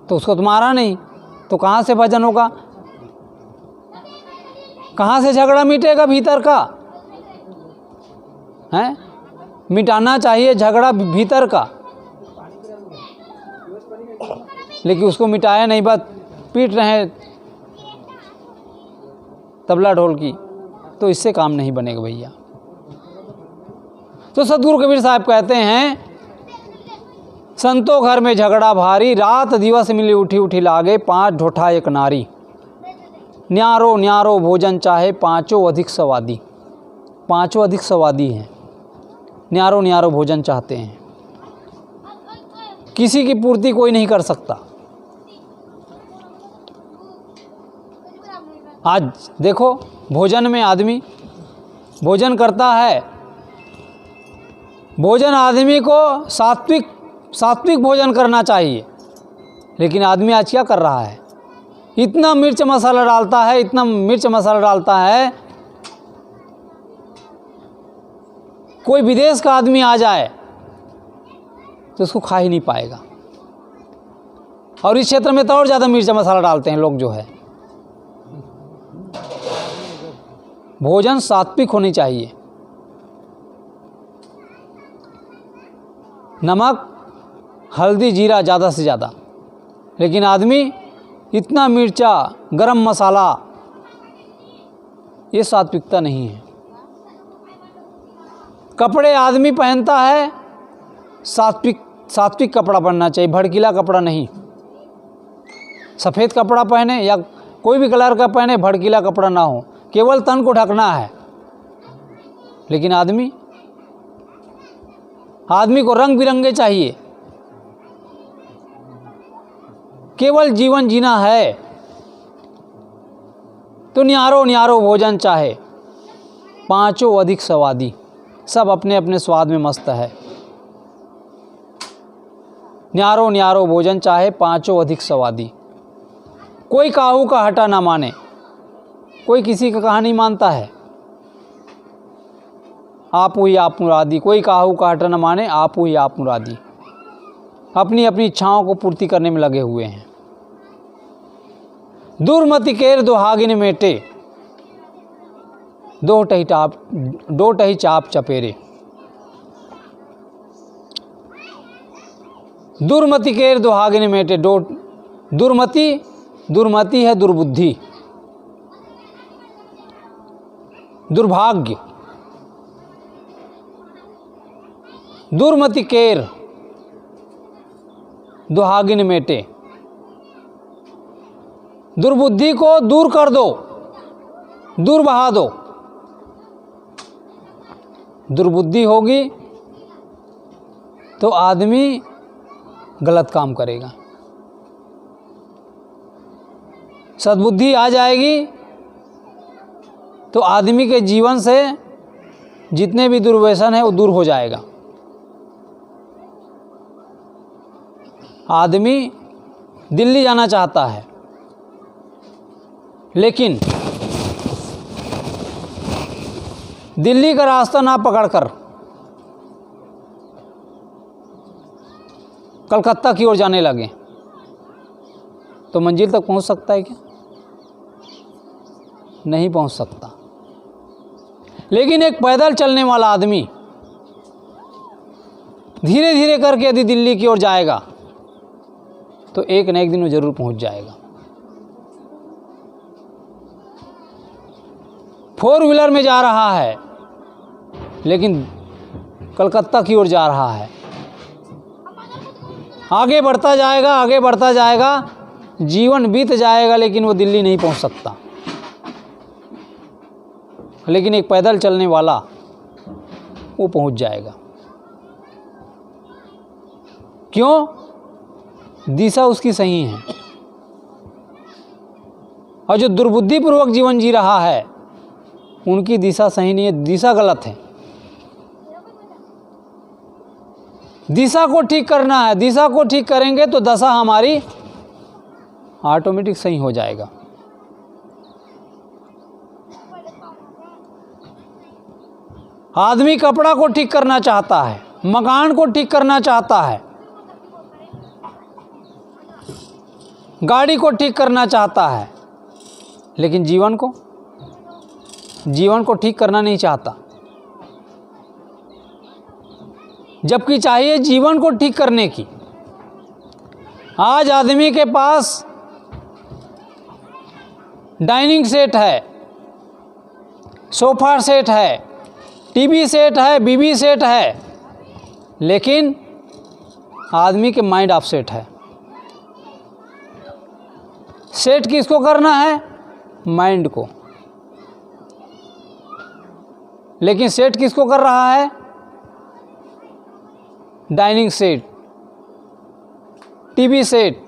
तो उसको तो मारा नहीं, तो कहाँ से भजन होगा? कहाँ से झगड़ा मिटेगा भीतर का? है मिटाना चाहिए झगड़ा भीतर का, लेकिन उसको मिटाया नहीं, बस पीट रहे हैं तबला ढोलकी, तो इससे काम नहीं बनेगा भैया। तो सदगुरु कबीर साहब कहते हैं, संतो घर में झगड़ा भारी, रात दिवस मिली उठी उठी लागे, 5 ढोठा एक नारी, न्यारो न्यारो भोजन चाहे, 5 अधिक सवादी। 5 अधिक सवादी हैं, न्यारो न्यारो भोजन चाहते हैं। किसी की पूर्ति कोई नहीं कर सकता। आज देखो भोजन में आदमी भोजन करता है। भोजन आदमी को सात्विक भोजन करना चाहिए, लेकिन आदमी आज क्या कर रहा है? इतना मिर्च मसाला डालता है, इतना मिर्च मसाला डालता है, कोई विदेश का आदमी आ जाए तो उसको खा ही नहीं पाएगा। और इस क्षेत्र में तो और ज़्यादा मिर्च मसाला डालते हैं लोग जो है। भोजन सात्विक होनी चाहिए। नमक, हल्दी, जीरा ज़्यादा से ज़्यादा, लेकिन आदमी इतना मिर्चा, गरम मसाला, ये सात्विकता नहीं है। कपड़े आदमी पहनता है, सात्विक कपड़ा पहनना चाहिए, भड़कीला कपड़ा नहीं। सफ़ेद कपड़ा पहने या कोई भी कलर का पहने, भड़कीला कपड़ा ना हो, केवल तन को ढकना है। लेकिन आदमी को रंग बिरंगे चाहिए। केवल जीवन जीना है तो न्यारो भोजन चाहे, पांचों अधिक स्वादी। सब अपने अपने स्वाद में मस्त है। न्यारो भोजन चाहे, पांचों अधिक स्वादी। कोई काहू का हटा ना माने। कोई किसी का कहा नहीं मानता है। आप ही आप मुरादी। कोई काहू का हटा ना माने, आप ही आप मुरादी। अपनी अपनी इच्छाओं को पूर्ति करने में लगे हुए हैं। दुर्मति केर दुहागिन मेटे, दो टही चाप चपेरे। दुर्मति केर दुहागिन मेटे, दुर्मति है दुर्बुद्धि, दुर्भाग्य। दुर्मति केर दुहागिन मेटे, दुर्बुद्धि को दूर कर दो, दूर बहा दो। दुर्बुद्धि होगी तो आदमी गलत काम करेगा। सद्बुद्धि आ जाएगी तो आदमी के जीवन से जितने भी दुर्व्यसन है वो दूर हो जाएगा। आदमी दिल्ली जाना चाहता है, लेकिन दिल्ली का रास्ता ना पकड़कर कलकत्ता की ओर जाने लगे तो मंजिल तक पहुंच सकता है क्या? नहीं पहुंच सकता। लेकिन एक पैदल चलने वाला आदमी धीरे धीरे करके यदि दिल्ली की ओर जाएगा तो एक न एक दिन वो जरूर पहुंच जाएगा। 4 व्हीलर में जा रहा है, लेकिन कलकत्ता की ओर जा रहा है। आगे बढ़ता जाएगा, जीवन बीत जाएगा, लेकिन वो दिल्ली नहीं पहुंच सकता। लेकिन एक पैदल चलने वाला वो पहुंच जाएगा। क्यों? दिशा उसकी सही है। और जो दुर्बुद्धिपूर्वक जीवन जी रहा है उनकी दिशा सही नहीं है, दिशा गलत है। दिशा को ठीक करना है। दिशा को ठीक करेंगे तो दशा हमारी ऑटोमेटिक सही हो जाएगा। आदमी कपड़ा को ठीक करना चाहता है, मकान को ठीक करना चाहता है, गाड़ी को ठीक करना चाहता है, लेकिन जीवन को ठीक करना नहीं चाहता। जबकि चाहिए जीवन को ठीक करने की। आज आदमी के पास डाइनिंग सेट है, सोफा सेट है, टीवी सेट है, बीवी सेट है, लेकिन आदमी के माइंड अपसेट है। सेट किसको करना है? माइंड को। लेकिन सेट किसको कर रहा है? डाइनिंग सेट, टीवी सेट,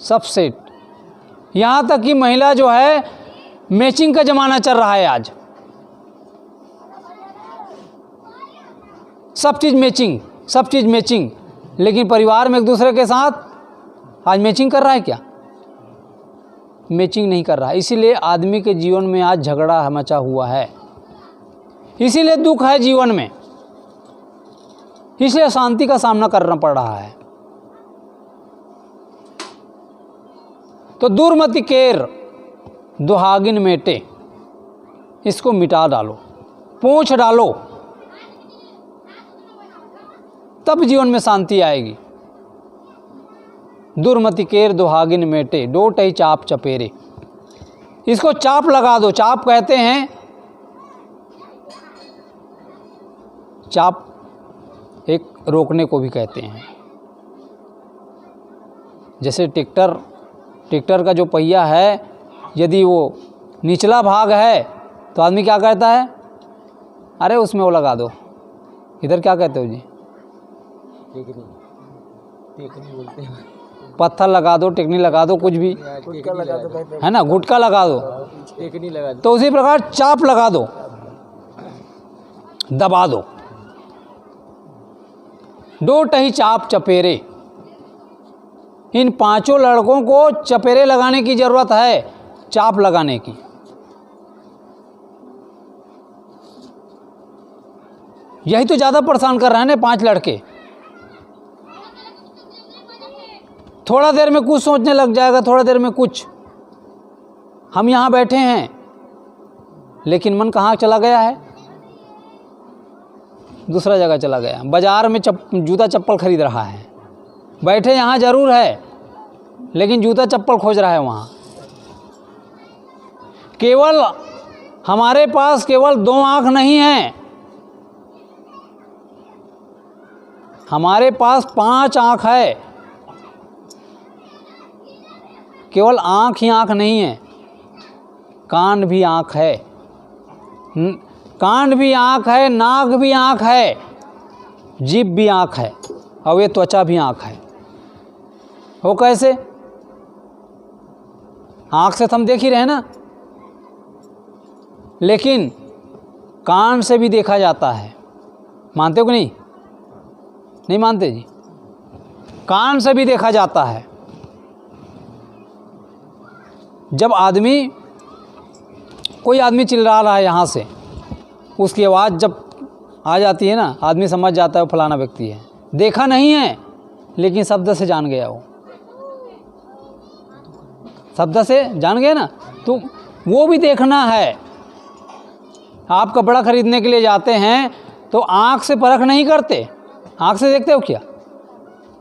सब सेट। यहाँ तक कि महिला जो है, मैचिंग का ज़माना चल रहा है आज। सब चीज़ मैचिंग, लेकिन परिवार में एक दूसरे के साथ आज मैचिंग कर रहा है क्या? मैचिंग नहीं कर रहा है। इसीलिए आदमी के जीवन में आज झगड़ा मचा हुआ है, इसीलिए दुख है जीवन में, इसलिए शांति का सामना करना पड़ रहा है। तो दुर्मति केर दुहागिन मेटे, इसको मिटा डालो, पोंछ डालो, तब जीवन में शांति आएगी। दुर्मति केर दुहागिन मेटे, डोटई चाप चपेरे, इसको चाप लगा दो। चाप कहते हैं, चाप एक रोकने को भी कहते हैं। जैसे ट्रैक्टर का जो पहिया है, यदि वो निचला भाग है तो आदमी क्या कहता है, अरे उसमें वो लगा दो। इधर क्या कहते हो जी? टेकनी बोलते हैं। पत्थर लगा दो, टेकनी लगा दो, कुछ भी गुटका लगा दो कहते हैं। है ना, गुटका लगा दो। टेकनी लगा दो। तो उसी प्रकार चाप लगा दो, दबा दो। डोटही चाप चपेरे, इन पांचों लड़कों को चपेरे लगाने की जरूरत है, चाप लगाने की। यही तो ज्यादा परेशान कर रहे हैं ना 5 लड़के। थोड़ा देर में कुछ सोचने लग जाएगा, थोड़ा देर में कुछ। हम यहां बैठे हैं, लेकिन मन कहाँ चला गया है? दूसरा जगह चला गया। बाजार में जूता चप्पल खरीद रहा है, बैठे यहाँ जरूर है, लेकिन जूता चप्पल खोज रहा है वहाँ। केवल हमारे पास केवल 2 आँख नहीं है, हमारे पास 5 आँख है। केवल आँख ही आँख नहीं है, कान भी आँख है, कान भी आँख है, नाक भी आँख है, जीभ भी आँख है, और ये त्वचा भी आँख है। वो कैसे? आँख से तो हम देख ही रहे ना, लेकिन कान से भी देखा जाता है। मानते हो कि नहीं? नहीं मानते जी? कान से भी देखा जाता है। जब कोई आदमी चिल्ला रहा है यहाँ से, उसकी आवाज़ जब आ जाती है ना, आदमी समझ जाता है वो फलाना व्यक्ति है। देखा नहीं है, लेकिन शब्द से जान गया, वो शब्द से जान गया ना। तो वो भी देखना है। आप कपड़ा खरीदने के लिए जाते हैं तो आँख से परख नहीं करते। आँख से देखते हो क्या?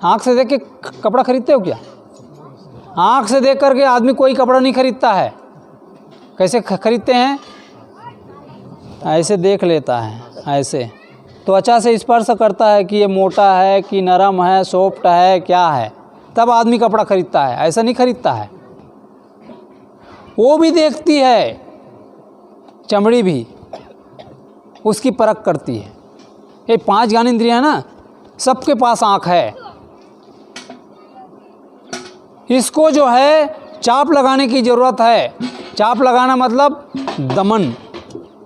आँख से देख के कपड़ा खरीदते हो क्या? आँख से देख करके आदमी कोई कपड़ा नहीं खरीदता है। कैसे खरीदते हैं? ऐसे देख लेता है, ऐसे त्वचा से स्पर्श करता है कि ये मोटा है कि नरम है, सॉफ्ट है, क्या है, तब आदमी कपड़ा खरीदता है। ऐसा नहीं खरीदता है। वो भी देखती है, चमड़ी भी उसकी परख करती है। ये 5 ज्ञानेंद्रियां हैं ना, सबके पास आँख है। इसको जो है चाप लगाने की ज़रूरत है। चाप लगाना मतलब दमन।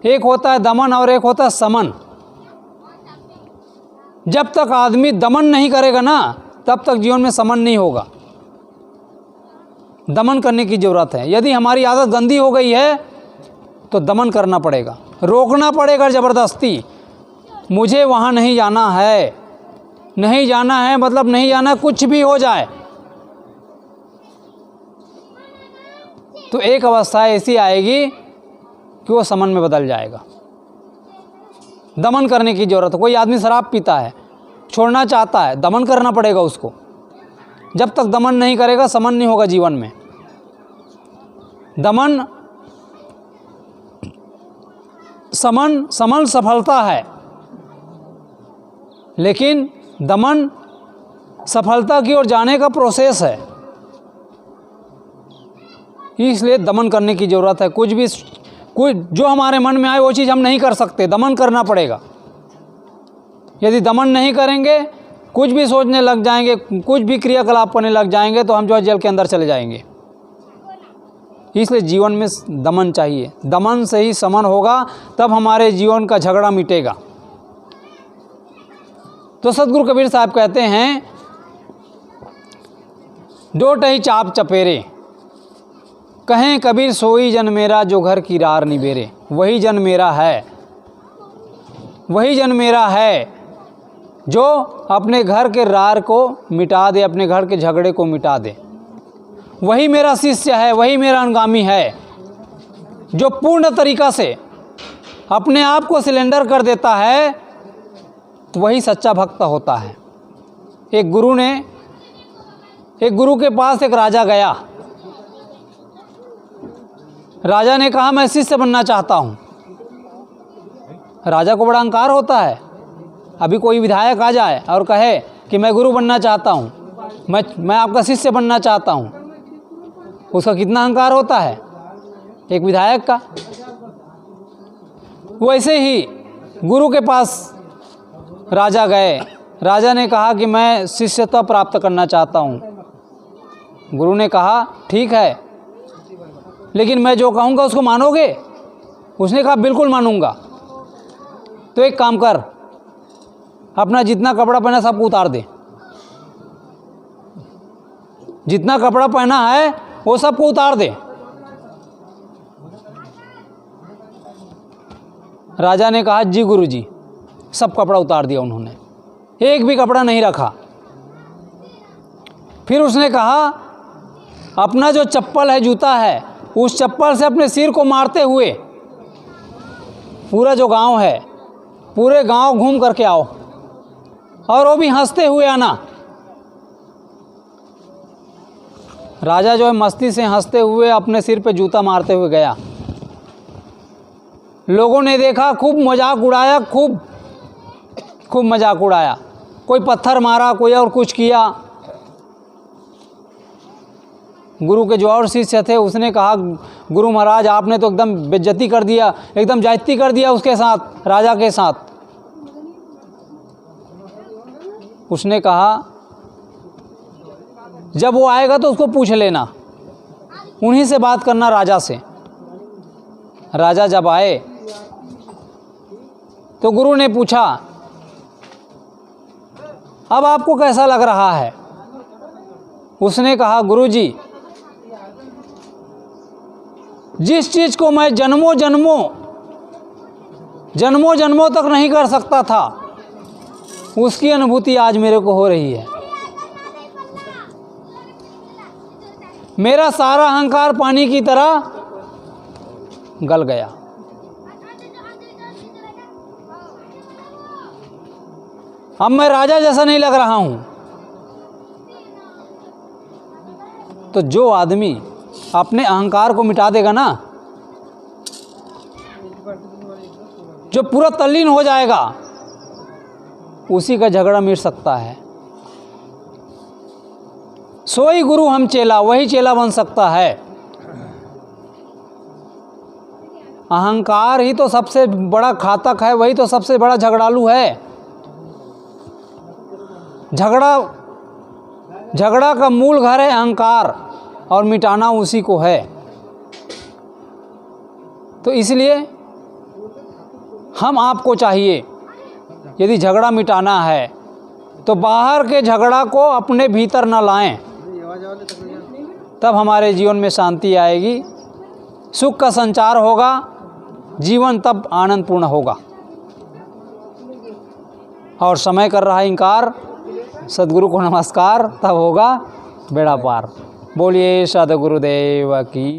एक होता है दमन और एक होता है समन। जब तक आदमी दमन नहीं करेगा ना, तब तक जीवन में समन नहीं होगा। दमन करने की ज़रूरत है। यदि हमारी आदत गंदी हो गई है तो दमन करना पड़ेगा, रोकना पड़ेगा ज़बरदस्ती। मुझे वहाँ नहीं जाना है, नहीं जाना है मतलब नहीं जाना, कुछ भी हो जाए। तो एक अवस्था ऐसी आएगी कि वो समन में बदल जाएगा। दमन करने की ज़रूरत है। कोई आदमी शराब पीता है, छोड़ना चाहता है, दमन करना पड़ेगा उसको। जब तक दमन नहीं करेगा, समन नहीं होगा जीवन में। दमन समन सफलता है, लेकिन दमन सफलता की ओर जाने का प्रोसेस है। इसलिए दमन करने की ज़रूरत है। कोई जो हमारे मन में आए वो चीज़ हम नहीं कर सकते, दमन करना पड़ेगा। यदि दमन नहीं करेंगे, कुछ भी सोचने लग जाएंगे, कुछ भी क्रियाकलाप करने लग जाएंगे, तो हम जो है जेल के अंदर चले जाएंगे। इसलिए जीवन में दमन चाहिए। दमन से ही समन होगा, तब हमारे जीवन का झगड़ा मिटेगा। तो सदगुरु कबीर साहब कहते हैं, डोटही चाप चपेरे, कहें कबीर सोई जन मेरा, जो घर की रार निबेरे। वही जन मेरा है, वही जन मेरा है जो अपने घर के रार को मिटा दे, अपने घर के झगड़े को मिटा दे। वही मेरा शिष्य है, वही मेरा अनुगामी है, जो पूर्ण तरीक़ा से अपने आप को सिलेंडर कर देता है, वही सच्चा भक्त होता है। एक गुरु के पास एक राजा गया। राजा ने कहा, मैं शिष्य बनना चाहता हूँ। राजा को बड़ा अहंकार होता है। अभी कोई विधायक आ जाए और कहे कि मैं गुरु बनना चाहता हूँ, मैं आपका शिष्य बनना चाहता हूँ, उसका कितना अहंकार होता है एक विधायक का। वैसे ही गुरु के पास राजा गए। राजा ने कहा कि मैं शिष्यता प्राप्त करना चाहता हूँ। गुरु ने कहा, ठीक है, लेकिन मैं जो कहूँगा उसको मानोगे? उसने कहा, बिल्कुल मानूंगा। तो एक काम कर, अपना जितना कपड़ा पहना सबको उतार दे। जितना कपड़ा पहना है वो सबको उतार दे। राजा ने कहा, जी गुरु जी। सब कपड़ा उतार दिया उन्होंने, एक भी कपड़ा नहीं रखा। फिर उसने कहा, अपना जो चप्पल है, जूता है, उस चप्पल से अपने सिर को मारते हुए पूरा जो गांव है, पूरे गांव घूम करके आओ, और वो भी हंसते हुए आना। राजा जो है मस्ती से हंसते हुए अपने सिर पे जूता मारते हुए गया। लोगों ने देखा, खूब मजाक उड़ाया, खूब मजाक उड़ाया। कोई पत्थर मारा, कोई और कुछ किया। गुरु के जो और शिष्य थे उसने कहा, गुरु महाराज आपने तो एकदम बेइज्जती कर दिया, एकदम जायती कर दिया उसके साथ, राजा के साथ। उसने कहा, जब वो आएगा तो उसको पूछ लेना, उन्हीं से बात करना, राजा से। राजा जब आए तो गुरु ने पूछा, अब आपको कैसा लग रहा है? उसने कहा, गुरु जी, जिस चीज़ को मैं जन्मों जन्मों तक नहीं कर सकता था, उसकी अनुभूति आज मेरे को हो रही है। मेरा सारा अहंकार पानी की तरह गल गया। अब मैं राजा जैसा नहीं लग रहा हूं। तो जो आदमी अपने अहंकार को मिटा देगा ना, जो पूरा तल्लीन हो जाएगा, उसी का झगड़ा मिट सकता है। सोई गुरु हम चेला, वही चेला बन सकता है। अहंकार ही तो सबसे बड़ा घातक है, वही तो सबसे बड़ा झगड़ालू है। झगड़ा का मूल घर है अहंकार, और मिटाना उसी को है। तो इसलिए हम आपको चाहिए, यदि झगड़ा मिटाना है तो बाहर के झगड़ा को अपने भीतर न लाएं, तब हमारे जीवन में शांति आएगी, सुख का संचार होगा, जीवन तब आनंदपूर्ण होगा। और समय कर रहा है इंकार, सद्गुरु को नमस्कार, तब होगा बेड़ा पार। बोलिए सद्गुरुदेव की।